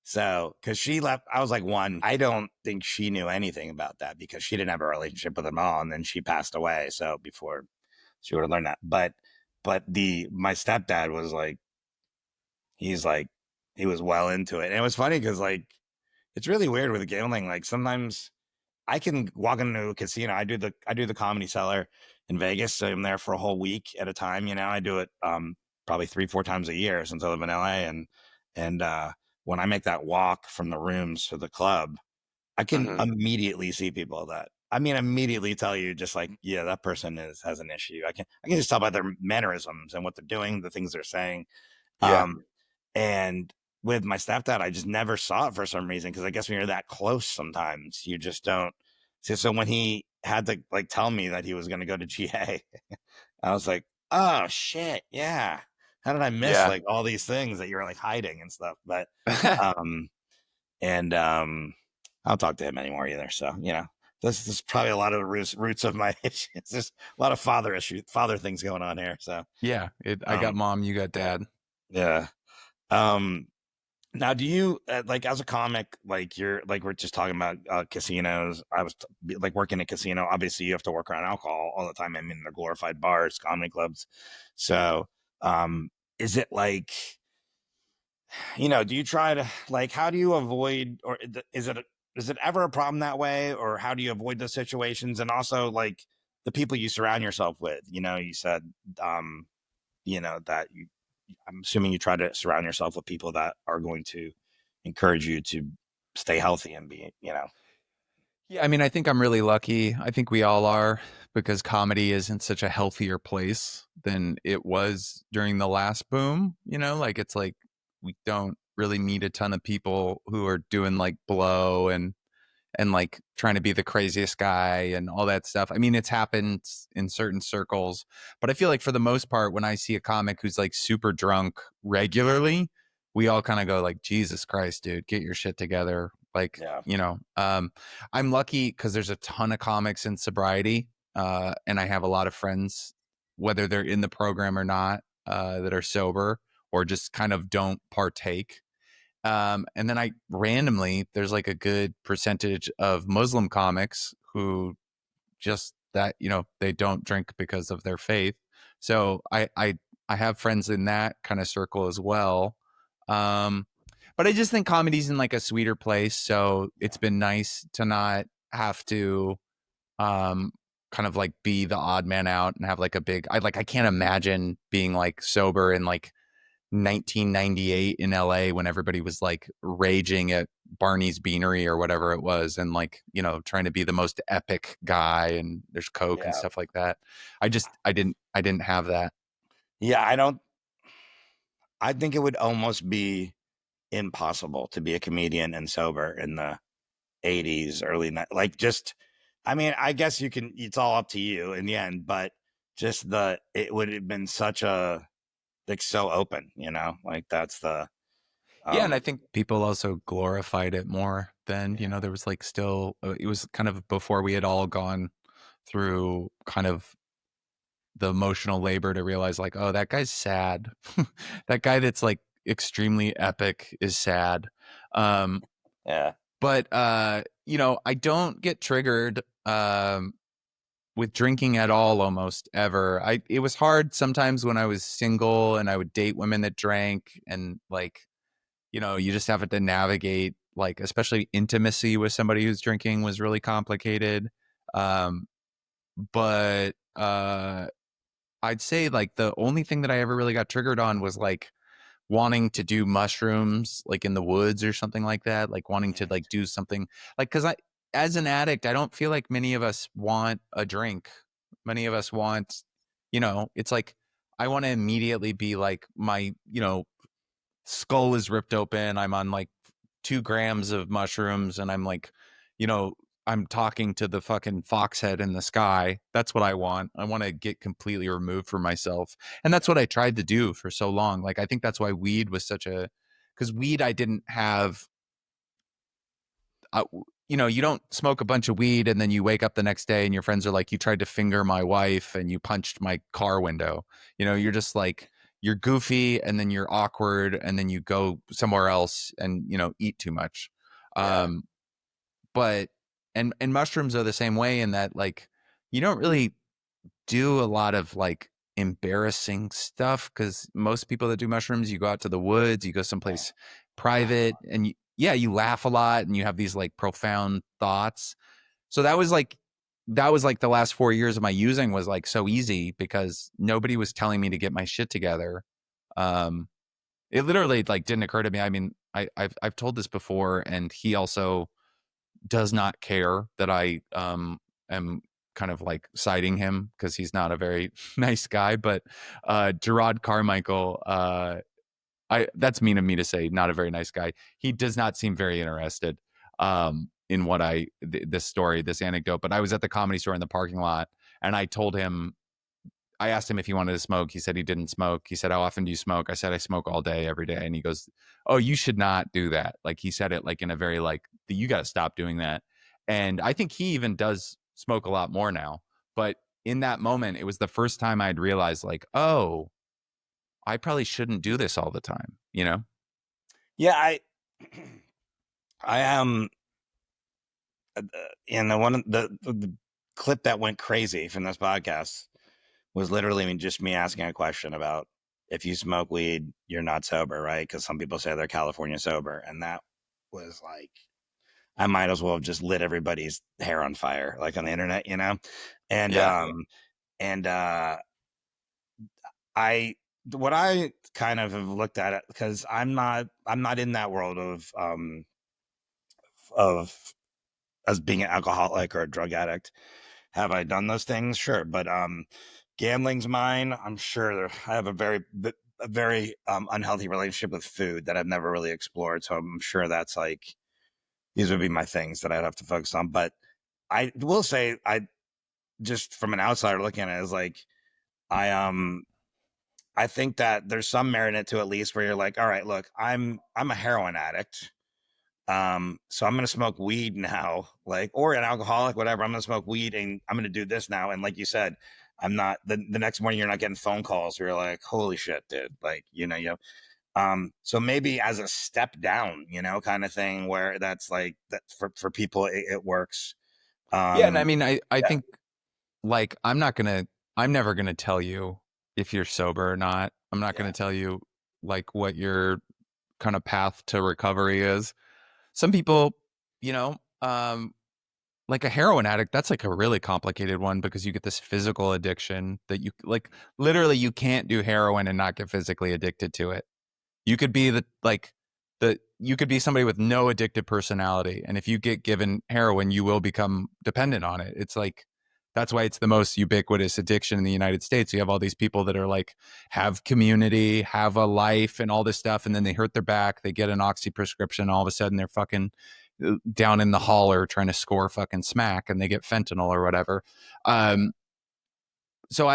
So, because she left, I was like one. I don't think she knew anything about that because she didn't have a relationship with her mom, and then she passed away. So before she would have learned that. But the my stepdad was like, he's like, he was well into it, and it was funny because like it's really weird with gambling. Like sometimes I can walk into a casino. I do the Comedy Cellar in Vegas. So I'm there for a whole week at a time. You know, I do it probably 3 4 times a year since I live in LA. And when I make that walk from the rooms to the club, I can Mhm. immediately see people that I mean immediately tell you just like, yeah, that person has an issue. I can just tell by their mannerisms and what they're doing, the things they're saying. Yeah. And with my stepdad, I just never saw it for some reason because I guess when you're that close, sometimes you just don't. So when he had to like tell me that he was going to go to GA, I was like, oh shit, yeah. how did I miss Yeah. like all these things that you were like hiding and stuff? But um and I'll talk to him anymore either. So this is probably a lot of the roots of my issues. There's a lot of father things going on here. So Yeah. I got um mom, you got dad. yeah. Um Now, do you like as a comic, like you're like we're just talking about casinos? I was like working in a casino. Obviously, you have to work around alcohol all the time. I mean, they're glorified bars, comedy clubs. So, is it like do you try to like how do you avoid, or is it ever a problem that way, or how do you avoid those situations? And also, like the people you surround yourself with. You said that I'm assuming you try to surround yourself with people that are going to encourage you to stay healthy and be. Yeah, I mean, I think I'm really lucky. I think we all are because comedy is in such a healthier place than it was during the last boom. Like it's like we don't really meet a ton of people who are doing like blow and like trying to be the craziest guy and all that stuff. I mean, it's happened in certain circles, but I feel like for the most part, when I see a comic who's like super drunk regularly, we all kind of go like, Jesus Christ, dude, get your shit together. Like, Yeah. I'm lucky because there's a ton of comics in sobriety. And I have a lot of friends, whether they're in the program or not, that are sober or just kind of don't partake. And then there's like a good percentage of Muslim comics who just that, they don't drink because of their faith. So I have friends in that kind of circle as well. Um, but I just think comedy's in like a sweeter place. So it's been nice to not have to, um, kind of like be the odd man out and have like I can't imagine being like sober in like 1998 in LA when everybody was like raging at Barney's Beanery or whatever it was and like, trying to be the most epic guy and there's coke and Yeah. stuff like that. I didn't have that. Yeah. I think it would almost be impossible to be a comedian and sober in the 80s, like just, I mean, I guess it's all up to you in the end, but just it would have been such a, like so open, like that's the, Yeah, and I um, think people also glorified it more than, yeah, there was like still it was kind of before we had all gone through kind of the emotional labor to realize like, oh, that guy's sad. That guy that's like extremely epic is sad. Um yeah, But I don't get triggered with drinking at all almost ever. It was hard sometimes when I was single and I would date women that drank and like, you just have to navigate like especially intimacy with somebody who's drinking was really complicated. Um but I'd say like the only thing that I ever really got triggered on was like wanting to do mushrooms like in the woods or something like that, like wanting to like do something like because I as an addict, I don't feel like many of us want a drink. Many of us want, it's like I want to immediately be like my, skull is ripped open. I'm on like 2 grams of mushrooms and I'm like, you know, I'm talking to the fucking foxhead in the sky. That's what I want. I want to get completely removed from myself. And that's what I tried to do for so long. Like, I think that's why weed was because weed, I didn't have, uh, you don't smoke a bunch of weed and then you wake up the next day and your friends are like, you tried to finger my wife and you punched my car window. You're just like, you're goofy and then you're awkward and then you go somewhere else and, eat too much. yeah, Um, but and mushrooms are the same way in that like you don't really do a lot of like embarrassing stuff because most people that do mushrooms, you go out to the woods, you go yeah, someplace private, and yeah, you laugh a lot and you have these like profound thoughts. So that was like the last 4 years of my using was like so easy because nobody was telling me to get my shit together. Um, it literally like didn't occur to me. I mean, I've told this before, and he also does not care that I am kind of like citing him because he's not a very nice guy. But Gerard Carmichael, I that's mean of me to say, not a very nice guy. He does not seem very interested in what this story, this anecdote. But I was at the Comedy Store in the parking lot, and I told him I asked him if he wanted to smoke. He said he didn't smoke. He said, how often do you smoke? I said, I smoke all day, every day. And he goes, oh, you should not do that. Like he said it like in a very like, you got to stop doing that. And I think he even does smoke a lot more now. But in that moment, it was the first time I'd realized like, oh, I probably shouldn't do this all the time, you know? Yeah, I am. And the one the clip that went crazy from this podcast was literally just me asking a question about if you smoke weed, you're not sober, right? Because some people say they're California sober, and that was like I might as well have just lit everybody's hair on fire, like on the internet, you know. And Yeah. and I what I kind of have looked at it because I'm not in that world of as being an alcoholic or a drug addict. Have I done those things? Sure, but gambling's mine. I'm sure I have a very unhealthy relationship with food that I've never really explored. So I'm sure that's like these would be my things that I'd have to focus on. But I will say, I just from an outsider looking at it, is like I I think that there's some merit in it too, at least where you're like, all right, look, I'm a heroin addict. So I'm gonna smoke weed now, like, or an alcoholic, whatever. I'm gonna smoke weed and I'm gonna do this now. And like you said, I'm not the next morning you're not getting phone calls where you're like, holy shit, dude. Like, so maybe as a step down, kind of thing where that's like that for people it works. Yeah. And I Um, mean, I yeah, think like, I'm never going to tell you if you're sober or not. I'm not going yeah, to tell you like what your kind of path to recovery is. Some people, you know, like a heroin addict, that's like a really complicated one because you get this physical addiction that you like literally you can't do heroin and not get physically addicted to it. You could be you could be somebody with no addictive personality. And if you get given heroin, you will become dependent on it. It's like, that's why it's the most ubiquitous addiction in the United States. You have all these people that are like, have community, have a life and all this stuff. And then they hurt their back, they get an oxy prescription. All of a sudden they're fucking down in the holler trying to score fucking smack and they get fentanyl or whatever. So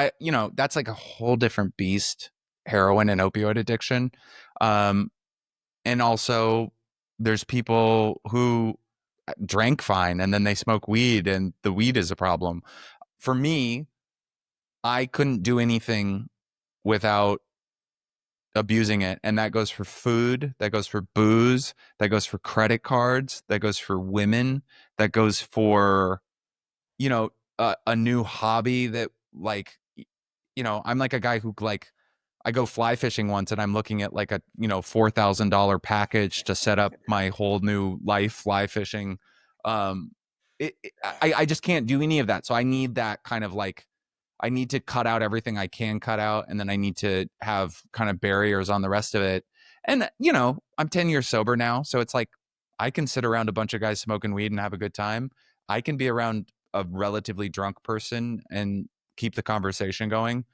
that's like a whole different beast, heroin and opioid addiction. Um, and also there's people who drank fine and then they smoke weed and the weed is a problem. For me, I couldn't do anything without abusing it. And that goes for food, that goes for booze, that goes for credit cards, that goes for women, that goes for, a new hobby that like, I'm like a guy who like, I go fly fishing once and I'm looking at like a, $4,000 package to set up my whole new life fly fishing. Um, I just can't do any of that. So I need that kind of like, I need to cut out everything I can cut out. And then I need to have kind of barriers on the rest of it. And, I'm 10 years sober now. So it's like, I can sit around a bunch of guys smoking weed and have a good time. I can be around a relatively drunk person and keep the conversation going.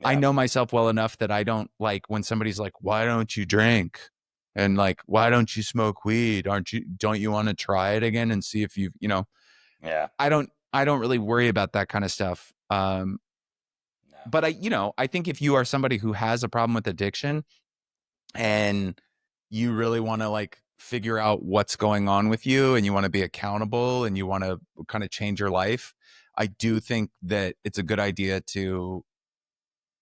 I yeah, know myself well enough that I don't like when somebody's like, why don't you drink? And like, why don't you smoke weed? Don't you want to try it again and see if yeah, I don't really worry about that kind of stuff. no, But I think if you are somebody who has a problem with addiction and you really want to like figure out what's going on with you and you want to be accountable and you want to kind of change your life, I do think that it's a good idea to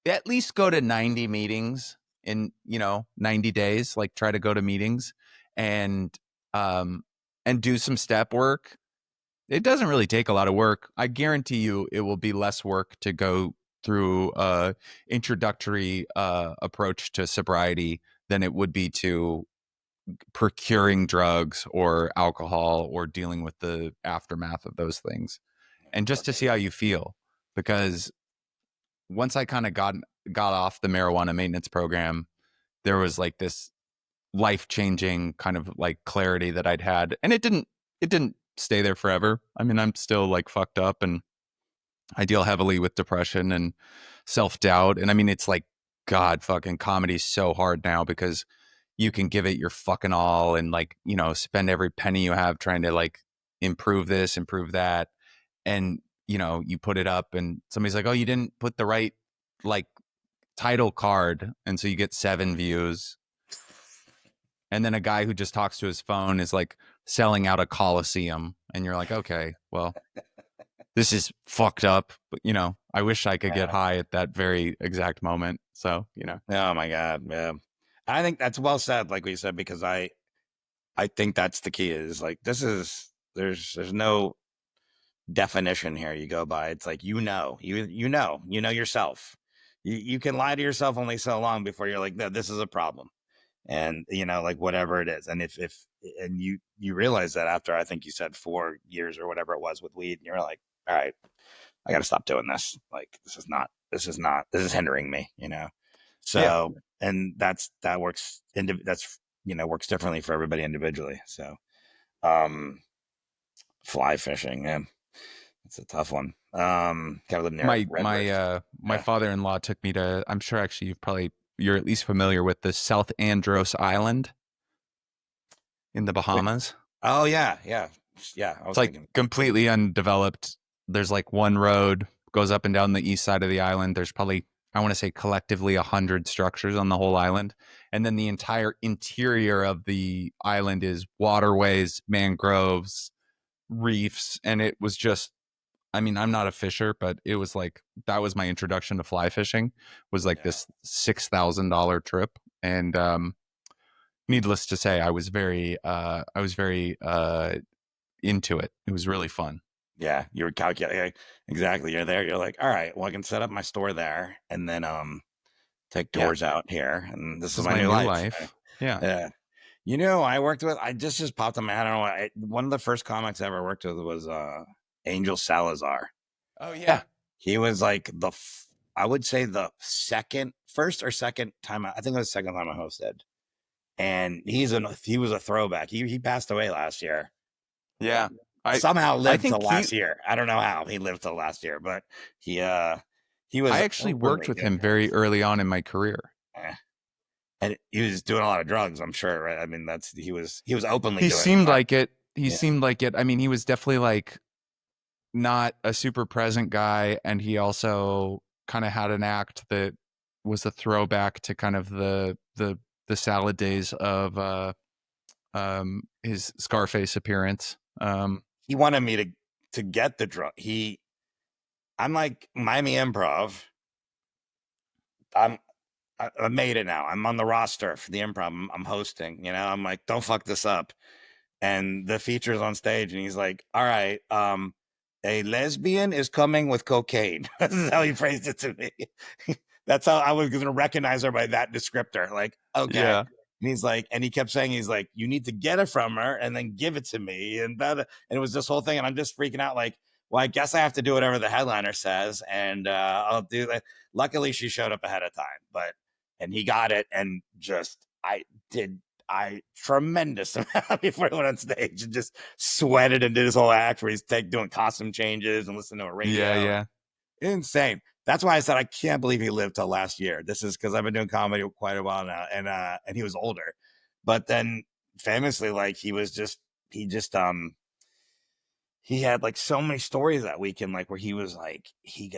at least go to 90 meetings in 90 days, like try to go to meetings and um and do some step work. It doesn't really take a lot of work. I guarantee you it will be less work to go through introductory approach to sobriety than it would be to procuring drugs or alcohol or dealing with the aftermath of those things, and just to see how you feel. Because once I kind of got off the marijuana maintenance program, there was like this life changing kind of like clarity that I'd had, and it didn't stay there forever. I mean, I'm still like fucked up, and I deal heavily with depression and self doubt, and I mean, it's like God, fucking comedy's so hard now because you can give it your fucking all and like spend every penny you have trying to like improve this, improve that, and you put it up and somebody's like, oh, you didn't put the right like title card, and so you get 7 views. And then a guy who just talks to his phone is like selling out a coliseum, and you're like, okay, well, this is fucked up. But I wish I could get Yeah. high at that very exact moment. So Oh my God. Yeah. I think that's well said, like we said, because I think that's the key is like, there's no definition here you go by. It's like, you know yourself. You can lie to yourself only so long before you're like, no, this is a problem. And like whatever it is. And if and you realize that after, I think you said 4 years or whatever it was with weed, and you're like, all right, I got to stop doing this. Like, this is hindering me, yeah. So, and that works works differently for everybody individually. So, fly fishing, yeah, it's a tough one. Gotta live near My my redwoods. my Yeah. father-in-law took me to, I'm sure actually you're at least familiar with the South Andros Island in the Wait. Bahamas. Oh yeah, yeah, yeah. I It's was like thinking. completely undeveloped. There's like one road goes up and down the east side of the island. There's probably, I want to say, collectively 100 structures on the whole island, and then the entire interior of the island is waterways, mangroves, reefs, and it was just. I mean, I'm not a fisher, but it was like that was my introduction to fly fishing. Was like Yeah, this $6,000 trip, and needless to say, I was very into it. It was really fun. yeah. You were calculating exactly. You're there. You're like, all right, well, I can set up my store there, and then take Yeah, tours out here, and this this is is my my new new life. life. Yeah. Yeah. I worked with, I just popped in my head. I don't know. One of the first comics I ever worked with was Angel Salazar. Oh yeah. He was like I would say the first or second time. I think it was the second time I hosted. And he was a throwback. He passed away last year. Yeah. I Somehow I lived till think last year. I don't know how he lived till last year, but he I was actually worked openly with doing him very drugs. early on in my career. Eh. And he was doing a lot of drugs, I'm sure, right? I mean, he was openly He doing seemed drugs. like it. He Yeah. seemed like it. I mean, he was definitely like not a super present guy, and he also kind of had an act that was a throwback to kind of the salad days of his Scarface appearance. He wanted me to get the drug. I'm like Miami Improv. I'm I made it now. I'm on the roster for the improv. I'm hosting. I'm like, don't fuck this up. And the feature's on stage, and he's like, all right, a lesbian is coming with cocaine. This is how he phrased it to me. That's how I was going to recognize her by that descriptor. Like, okay. Yeah, And he's like, and he kept saying, he's like, you need to get it from her and then give it to me. And it was this whole thing. And I'm just freaking out like, well, I guess I have to do whatever the headliner says. And I'll do that. Luckily, she showed up ahead of time, and he got it. And I tremendous amount before he went on stage and just sweated and did his whole act where he's doing costume changes and listening to a yeah, radio. yeah. Insane. That's why I said I can't believe he lived till last year. This is because I've been doing comedy quite a while now, and he was older. But then famously, like he had like so many stories that weekend, like where he was like, he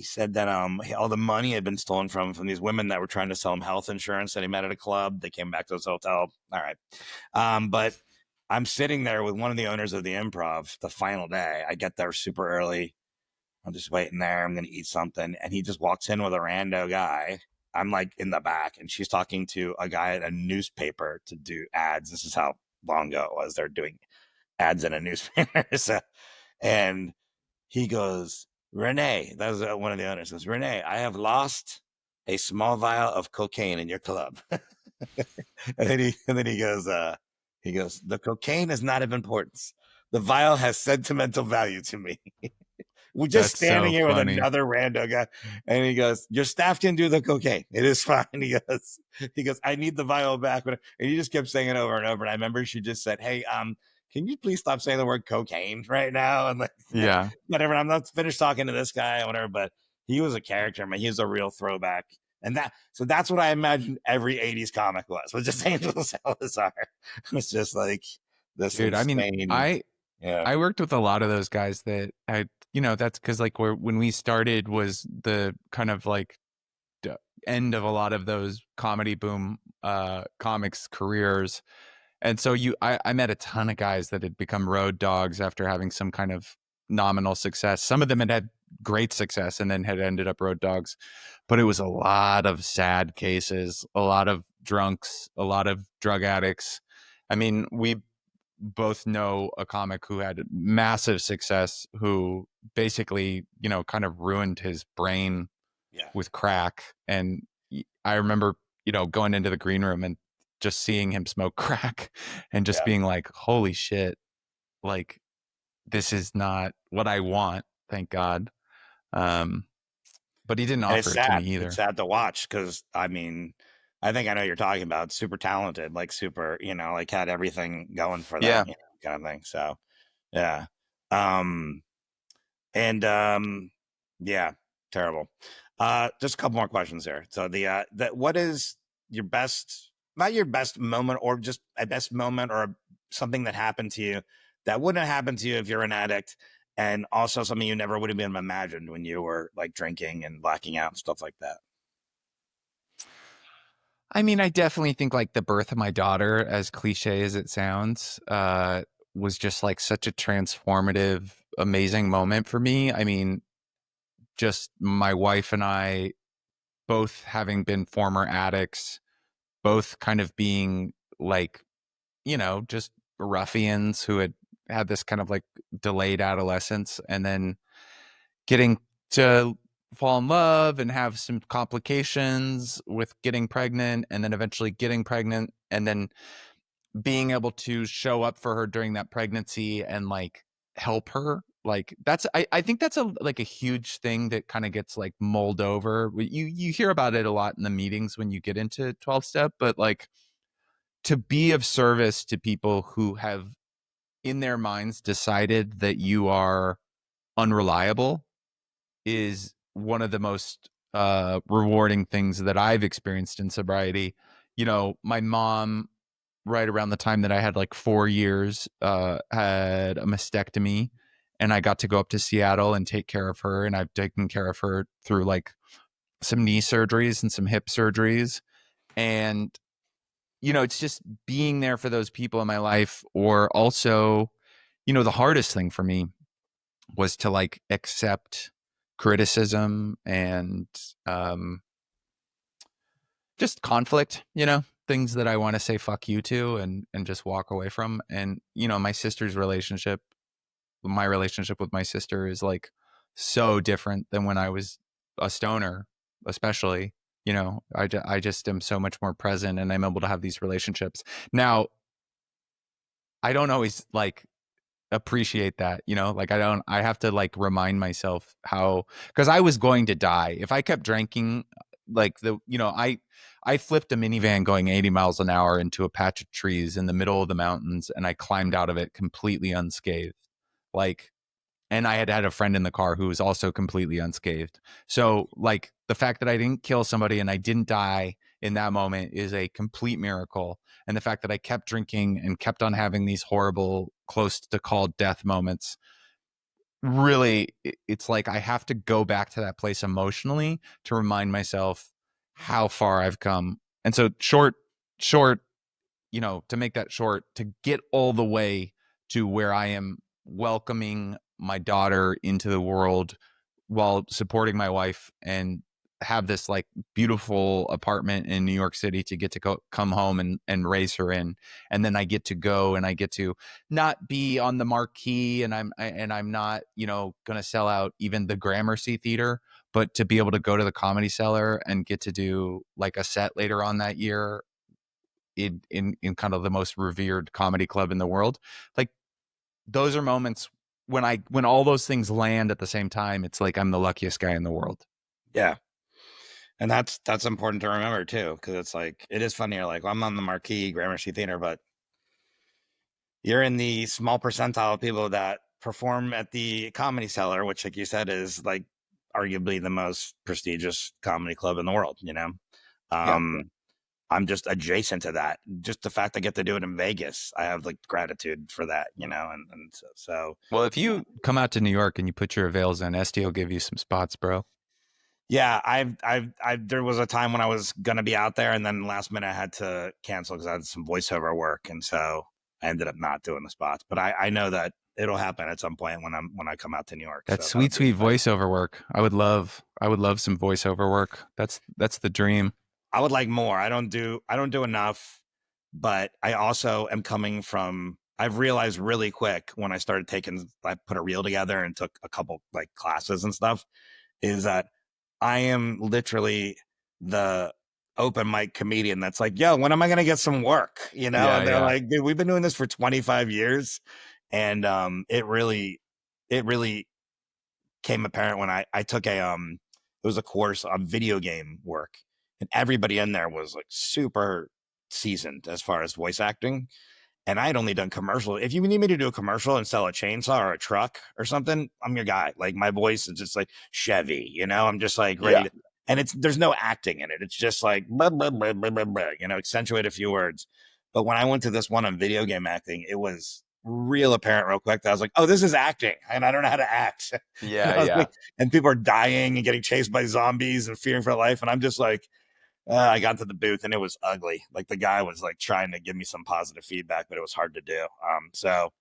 said that all the money had been stolen from these women that were trying to sell him health insurance that he met at a club. They came back to his hotel. All right. But I'm sitting there with one of the owners of the improv the final day. I get there super early. I'm just waiting there. I'm going to eat something. And he just walks in with a rando guy. I'm like in the back, and she's talking to a guy at a newspaper to do ads. This is how long ago it was. They're doing ads in a newspaper. And he goes, Renee, that was one of the owners, goes, Renee, I have lost a small vial of cocaine in your club. And then he goes, the cocaine is not of importance. The vial has sentimental value to me. We're just That's standing so here with funny. another rando guy, and he goes, "Your staff can do the cocaine. It is fine." He goes, "I need the vial back." And he just kept saying it over and over. And I remember she just said, "Hey, can you please stop saying the word cocaine right now?" And like, Yeah, whatever. I'm not finished talking to this guy, or whatever. But he was a character, man. He was a real throwback. And that's what I imagined every '80s comic was just Angel Salazar. It's just like this dude. I mean, insane. I Yeah. I worked with a lot of those guys that I, that's because like when we started was the kind of like d- end of a lot of those comedy boom comics careers. And so I met a ton of guys that had become road dogs after having some kind of nominal success. Some of them had great success and then had ended up road dogs, but it was a lot of sad cases, a lot of drunks, a lot of drug addicts. I mean, we both know a comic who had massive success who basically, kind of ruined his brain Yeah. with crack. And I remember, going into the green room and just seeing him smoke crack and just Yeah. being like, holy shit, like this is not what I want, thank God. Um, but he didn't And it's offer it to me sad. It's either. sad to watch because I mean, I think I know what you're talking about. Super talented, like super, like had everything going for them, Yeah. kind of thing. So yeah. Um and yeah, terrible. Just a couple more questions here. So what is your best, not your best moment, or just a best moment or something that happened to you that wouldn't have happened to you if you're an addict, and also something you never would have been imagined when you were like drinking and blacking out and stuff like that. I mean, I definitely think like the birth of my daughter, as cliche as it sounds, was just like such a transformative, amazing moment for me. I mean, just my wife and I both having been former addicts, both kind of being like, just ruffians who had this kind of like delayed adolescence and then getting to fall in love and have some complications with getting pregnant and then eventually getting pregnant and then being able to show up for her during that pregnancy and like help her, like that's I think that's a like a huge thing that kind of gets like mulled over. You hear about it a lot in the meetings when you get into 12 step, but like to be of service to people who have in their minds decided that you are unreliable is one of the most rewarding things that I've experienced in sobriety. My mom, right around the time that I had like 4 years, had a mastectomy, and I got to go up to Seattle and take care of her. And I've taken care of her through like some knee surgeries and some hip surgeries. And, it's just being there for those people in my life. Or also, the hardest thing for me was to like accept criticism and um, just conflict, things that I want to say fuck you to and just walk away from. And, my relationship with my sister is like so different than when I was a stoner, especially. I just am so much more present and I'm able to have these relationships. Now, I don't always like appreciate that, like I have to like remind myself how, because I was going to die if I kept drinking. Like I flipped a minivan going 80 miles an hour into a patch of trees in the middle of the mountains and I climbed out of it completely unscathed. Like, and I had a friend in the car who was also completely unscathed. So like the fact that I didn't kill somebody and I didn't die in that moment is a complete miracle. And the fact that I kept drinking and kept on having these horrible, close to called death moments, really, it's like I have to go back to that place emotionally to remind myself how far I've come. And so short, to make that short, to get all the way to where I am welcoming my daughter into the world while supporting my wife and have this like beautiful apartment in New York City to get to come home and raise her in. And then I get to go and I get to not be on the marquee and I'm not, going to sell out even the Gramercy Theater, but to be able to go to the Comedy Cellar and get to do like a set later on that year in kind of the most revered comedy club in the world. Like those are moments when all those things land at the same time, it's like I'm the luckiest guy in the world. Yeah. And that's important to remember too, because it's like it is funny. You're like, well, I'm on the marquee Gramercy Theater, but you're in the small percentile of people that perform at the Comedy Cellar, which, like you said, is like arguably the most prestigious comedy club in the world. Yeah. Um, I'm just adjacent to that. Just the fact I get to do it in Vegas, I have like gratitude for that, you know. And so Well, if you come out to New York and you put your avails in, SD will give you some spots, bro. yeah, there was a time when I was gonna be out there, and then last minute I had to cancel because I had some voiceover work, and so I ended up not doing the spots. But I know that it'll happen at some point when I come out to New York. That's So that'll sweet, be sweet exciting. voiceover work. I would love some voiceover work. That's the dream. I would like more. I don't do enough, but I also am coming from. I've realized really quick when I started I put a reel together and took a couple like classes and stuff, is that I am literally the open mic comedian that's like, yo, when am I going to get some work? You know? Yeah, And they're yeah. like, dude, we've been doing this for 25 years. And it really came apparent when I took it was a course on video game work, and everybody in there was like super seasoned as far as voice acting, and I had only done commercial. If you need me to do a commercial and sell a chainsaw or a truck or something, I'm your guy. Like my voice is just like Chevy, you know. I'm just like ready Yeah. to, and there's no acting in it. It's just like blah, blah, blah, blah, blah, blah, you know, accentuate a few words. But when I went to this one on video game acting, it was real apparent real quick that I was like, oh, this is acting, and I don't know how to act. And Yeah, I was yeah. like, and people are dying and getting chased by zombies and fearing for their life, and I'm just like, I got to the booth and it was ugly. Like the guy was like trying to give me some positive feedback, but it was hard to do. So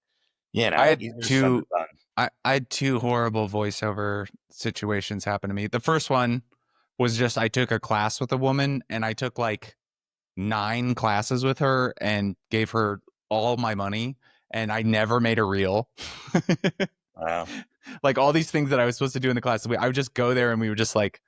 you I know, had easier said than two done. I had two horrible voiceover situations happen to me. The first one was just I took a class with a woman and I took like 9 classes with her and gave her all my money and I never made a reel. Wow. Like all these things that I was supposed to do in the class, I would just go there and we would just like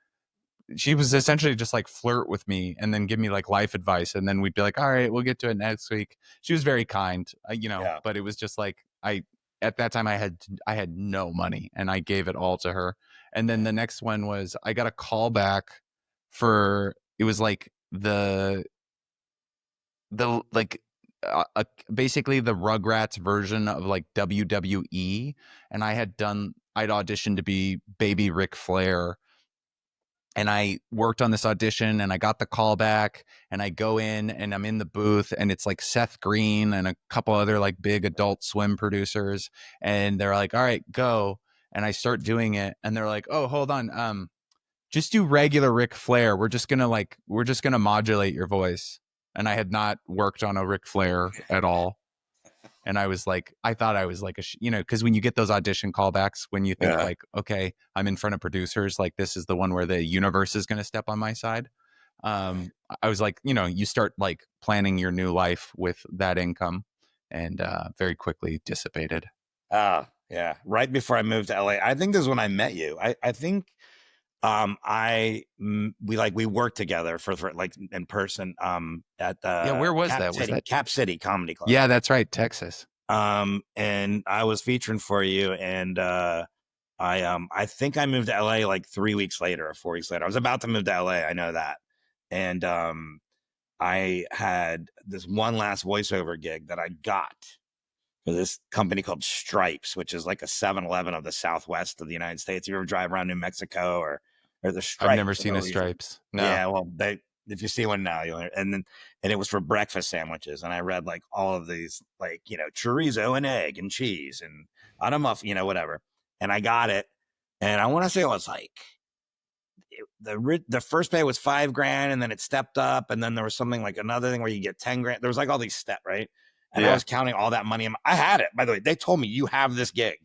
she was essentially just like flirt with me and then give me like life advice and then we'd be like, all right, we'll get to it next week. She was very kind, Yeah. but it was just like I at that time I had no money and I gave it all to her. And then the next one was I got a call back for it was like the like basically the Rugrats version of like WWE, and I'd auditioned to be baby Ric Flair, and I worked on this audition and I got the call back and I go in and I'm in the booth and it's like Seth Green and a couple other like big Adult Swim producers, and they're like, all right, go. And I start doing it and they're like, oh, hold on, just do regular Ric Flair. We're just gonna modulate your voice. And I had not worked on a Ric Flair at all. And I was like, I thought I was like because when you get those audition callbacks, when you think Yeah. like, okay, I'm in front of producers, like this is the one where the universe is gonna step on my side. I was like, you start like planning your new life with that income, and very quickly dissipated. Yeah. Right before I moved to LA, I think this is when I met you. I think we worked together for like in person at Yeah, the where was that? Was that? Cap City Comedy Club. Yeah, that's right, Texas. And I was featuring for you, and I think I moved to LA like 3 weeks later or 4 weeks later. I was about to move to LA, I know that. And I had this one last voiceover gig that I got for this company called Stripes, which is like a 7-Eleven of the Southwest of the United States. You ever drive around New Mexico or the I've never Stripes for seen no a reason? Stripes. No. Yeah, well, if you see one now, and it was for breakfast sandwiches, and I read like all of these like chorizo and egg and cheese and on a muff, whatever, and I got it, and I want to say it was like the first pay was $5,000, and then it stepped up, and then there was something like another thing where you get 10 grand. There was like all these steps, right? And I Yeah. was counting all that money. I had it, by the way. They told me you have this gig,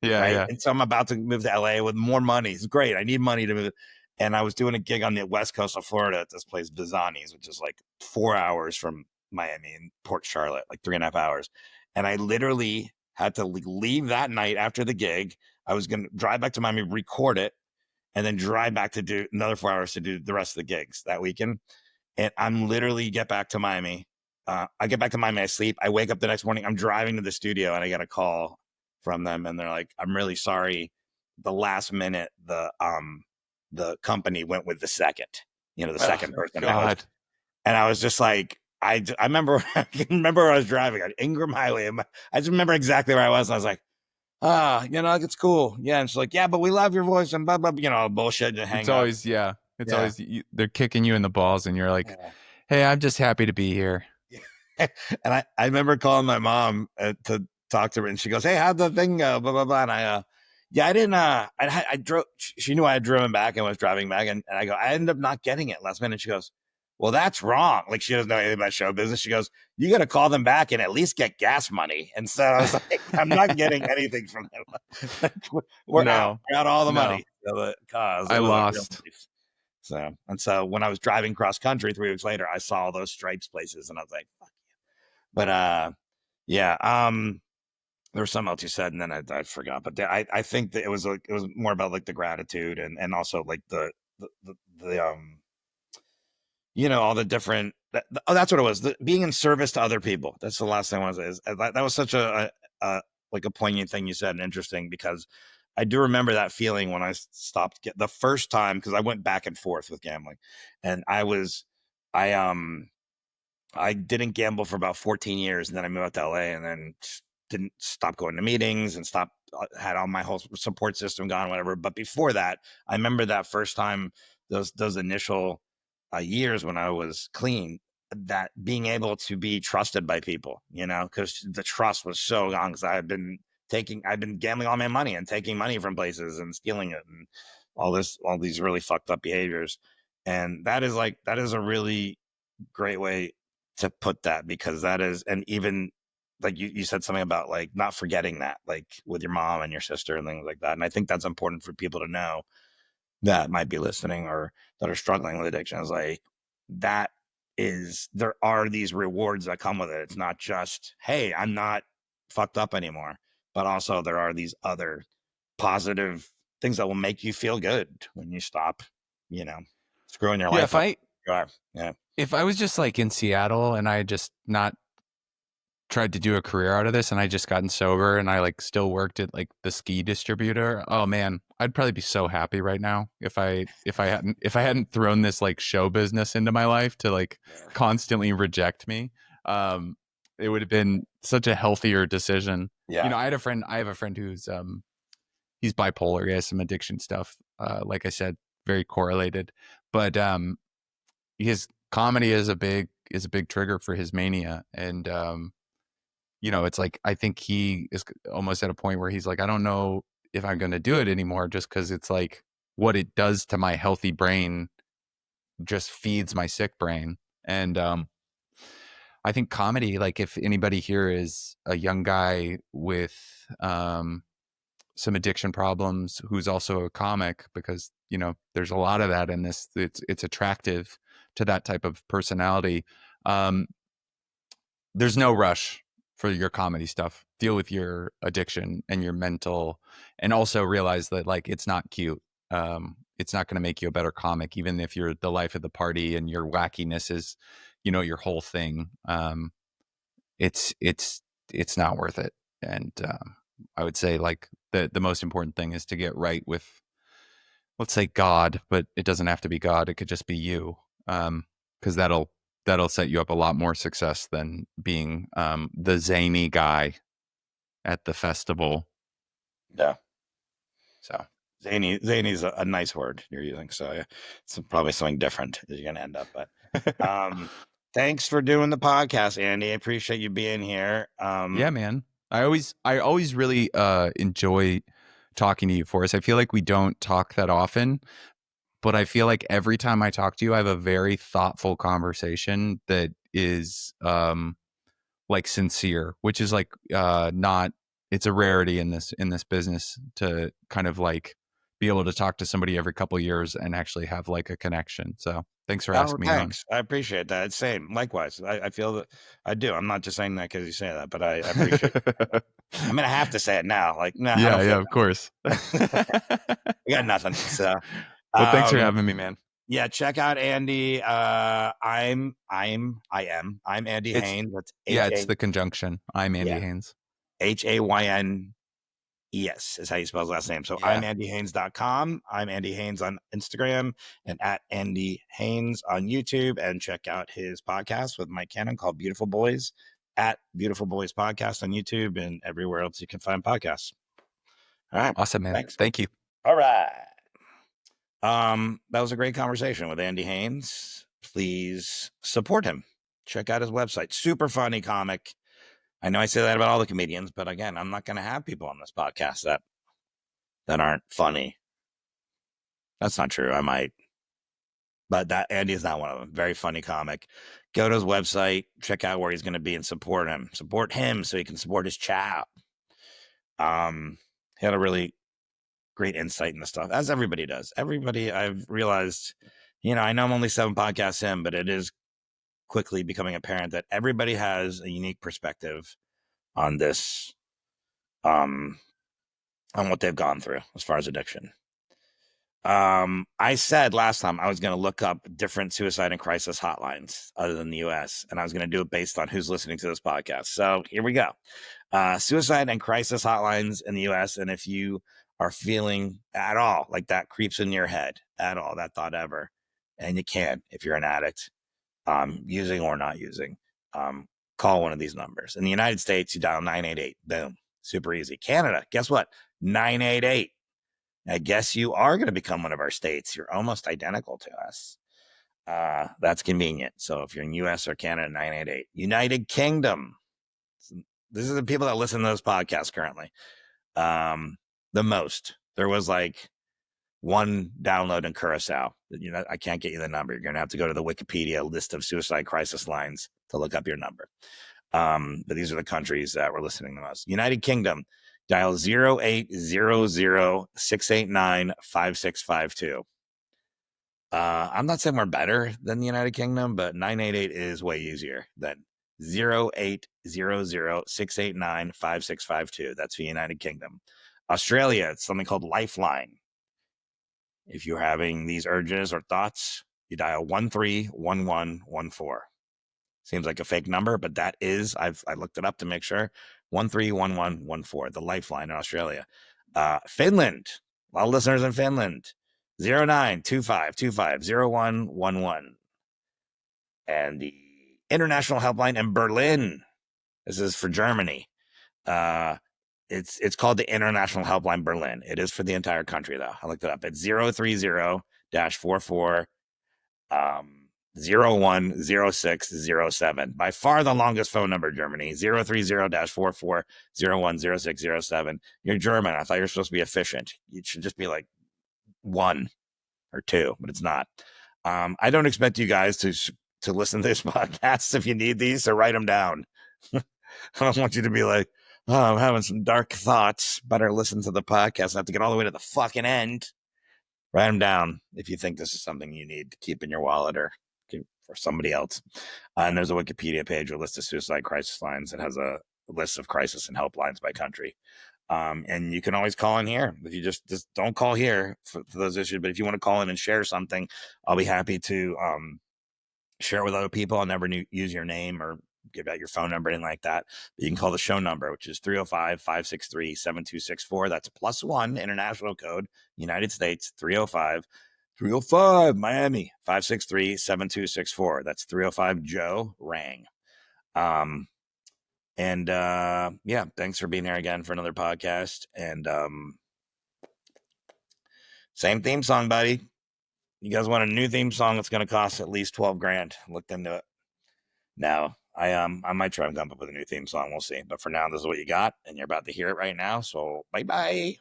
Yeah, right? yeah. And so I'm about to move to LA with more money. It's great. I need money to move. And I was doing a gig on the west coast of Florida at this place, Bizani's, which is like 4 hours from Miami and Port Charlotte, like 3.5 hours. And I literally had to leave that night after the gig. I was going to drive back to Miami, record it, and then drive back to do another 4 hours to do the rest of the gigs that weekend. And I'm literally get back to Miami. I get back to Miami, I sleep. I wake up the next morning. I'm driving to the studio and I get a call from them, and they're like, "I'm really sorry. The last minute, the company went with the second, the Oh, second person." God. And I was just like, I remember, I can remember where I was driving on Ingram Highway. I just remember exactly where I was. And I was like, it's cool. Yeah. And she's like, yeah, but we love your voice and blah, blah, bullshit and hang It's up. always, yeah. It's Yeah. always, they're kicking you in the balls and you're like, Yeah. Hey, I'm just happy to be here. And I remember calling my mom to talk to her, and she goes, "Hey, how'd the thing go?" Blah blah blah. And yeah, I didn't. I drove. She knew I had driven back and was driving back, and I go, I ended up not getting it last minute. She goes, "Well, that's wrong." Like she doesn't know anything about show business. She goes, "You got to call them back and at least get gas money." And so I was like, "I'm not getting anything from them. Like, we're out. No, We're out all the no, money." So the cause it I was a real lost. relief. So when I was driving cross country 3 weeks later, I saw those stripes places, and I was like, "Fuck." But yeah. There was something else you said, and then I forgot. But I think that it was more about like the gratitude and also like the all the different. That's what it was. Being in service to other people. That's the last thing I want to say. That was such a like a poignant thing you said, and interesting because I do remember that feeling when I stopped the first time because I went back and forth with gambling, and I I didn't gamble for about 14 years, and then I moved out to LA, and then didn't stop going to meetings and stopped had all my whole support system gone, whatever. But before that, I remember that first time, those initial years when I was clean, that being able to be trusted by people, because the trust was so gone. Because I've been gambling all my money and taking money from places and stealing it and all these really fucked up behaviors. And that is a really great way to put that, because that is, and even like you said something about like not forgetting that, like with your mom and your sister and things like that. And I think that's important for people to know that might be listening or that are struggling with addiction, is like that is, there are these rewards that come with it. It's not just, hey, I'm not fucked up anymore, but also there are these other positive things that will make you feel good when you stop, you know, screwing your Yeah, life up. You are. Yeah. if I was just like in Seattle and I had just not tried to do a career out of this and I just gotten sober and I like still worked at like the ski distributor, oh man, I'd probably be so happy right now if I hadn't thrown this like show business into my life to like constantly reject me. Um it would have been such a healthier decision. You Yeah. know, I have a friend who's he's bipolar, he has some addiction stuff. Like I said, very correlated. But his comedy is a big trigger for his mania. And you know, it's like I think he is almost at a point where he's like, I don't know if I'm going to do it anymore, just because it's like what it does to my healthy brain just feeds my sick brain. And I think comedy, like if anybody here is a young guy with some addiction problems who's also a comic, because you know there's a lot of that in this, it's attractive to that type of personality. um, there's no rush for your comedy stuff. Deal with your addiction and your mental, and also realize that like it's not cute. It's not going to make you a better comic, even if you're the life of the party and your wackiness is, you know, your whole thing. It's it's not worth it. And I would say like the most important thing is to get right with, let's say, God, but it doesn't have to be God. It could just be you. Because that'll set you up a lot more success than being the zany guy at the festival. Yeah. So Zany is a nice word you're using. So yeah, it's probably something different that you're going to end up. But thanks for doing the podcast, Andy. I appreciate you being here. yeah, man. I always really enjoy talking to you, Forrest. I feel like we don't talk that often, but I feel like every time I talk to you, I have a very thoughtful conversation that is like sincere, which is like not, it's a rarity in this business to kind of like be able to talk to somebody every couple of years and actually have like a connection. So thanks for Oh, asking me on. thanks. I appreciate that. Same. Likewise. I feel that I do. I'm not just saying that because you say that, but I appreciate it. I'm going to have to say it now. Like, no, I Yeah, don't yeah, feel of course. I got nothing. So, Well, thanks for um, having me, man. yeah, check out Andy. I'm Andy It's Haynes. That's Yeah, H it's A, the conjunction. I'm Andy yeah, Haynes. Haynes is how you spell his last name. So I'm Yeah. AndyHaynes.com. I'm Andy Haynes on Instagram and at Andy Haynes on YouTube. And check out his podcast with Mike Cannon called Beautiful Boys, at Beautiful Boys Podcast on YouTube and everywhere else you can find podcasts. All right. Awesome, man. Thanks. Thank you. All right. That was a great conversation with Andy Haynes. please support him. Check out his website. Super funny comic. I know I say that about all the comedians, but again, I'm not going to have people on this podcast that aren't funny. That's not true. I might, but that Andy is not one of them. Very funny comic. Go to his website, check out where he's going to be, and support him. Support him so he can support his child. He had a really great insight into stuff, as everybody does. Everybody, I've realized, I know I'm only 7 podcasts in, but it is quickly becoming apparent that everybody has a unique perspective on this, on what they've gone through as far as addiction. I said last time I was going to look up different suicide and crisis hotlines other than the US, and I was going to do it based on who's listening to this podcast. So here we go. Suicide and crisis hotlines in the US. And if you are feeling at all like that creeps in your head at all, that thought ever, and you can, if you're an addict, using or not using, call one of these numbers. In the United States, you dial 988. Boom. Super easy. Canada, guess what? 988. I guess you are going to become one of our states. You're almost identical to us. That's convenient. So if you're in US or Canada, 988. United Kingdom. This is the people that listen to this podcast currently. The most. There was like one download in Curacao. I can't get you the number. You're going to have to go to the Wikipedia list of suicide crisis lines to look up your number. But these are the countries that were listening the most. United Kingdom, dial 0800-689-5652. I'm not saying we're better than the United Kingdom, but 988 is way easier than 0800-689-5652. That's the United Kingdom. Australia, it's something called Lifeline. If you're having these urges or thoughts, you dial 131114. Seems like a fake number, but that is, I looked it up to make sure, 131114, the Lifeline in Australia. Finland, a lot of listeners in Finland, 0925250111. And the international helpline in Berlin, this is for Germany. It's called the International Helpline Berlin. It is for the entire country, though. I looked it up. It's 030-44 010607. By far the longest phone number, Germany. 030-44 010607. You're German. I thought you were supposed to be efficient. It should just be like 1 or 2, but it's not. I don't expect you guys to listen to this podcast. If you need these, so write them down. I don't want you to be like, oh, I'm having some dark thoughts. Better listen to the podcast. I have to get all the way to the fucking end. Write them down if you think this is something you need to keep in your wallet or for somebody else. And there's a Wikipedia page with a list of suicide crisis lines. It has a list of crisis and helplines by country. And you can always call in here. If you just don't call here for those issues, but if you want to call in and share something, I'll be happy to share it with other people. I'll never use your name or give out your phone number, anything like that. But you can call the show number, which is 305-563-7264. That's +1 international code, United States, 305 Miami, 563-7264. That's 305 Joe Rang. Yeah, thanks for being here again for another podcast. And same theme song, buddy. You guys want a new theme song? It's going to cost at least $12,000. Looked into it. Now, I might try and come up with a new theme song. We'll see. But for now, this is what you got, and you're about to hear it right now. So bye-bye.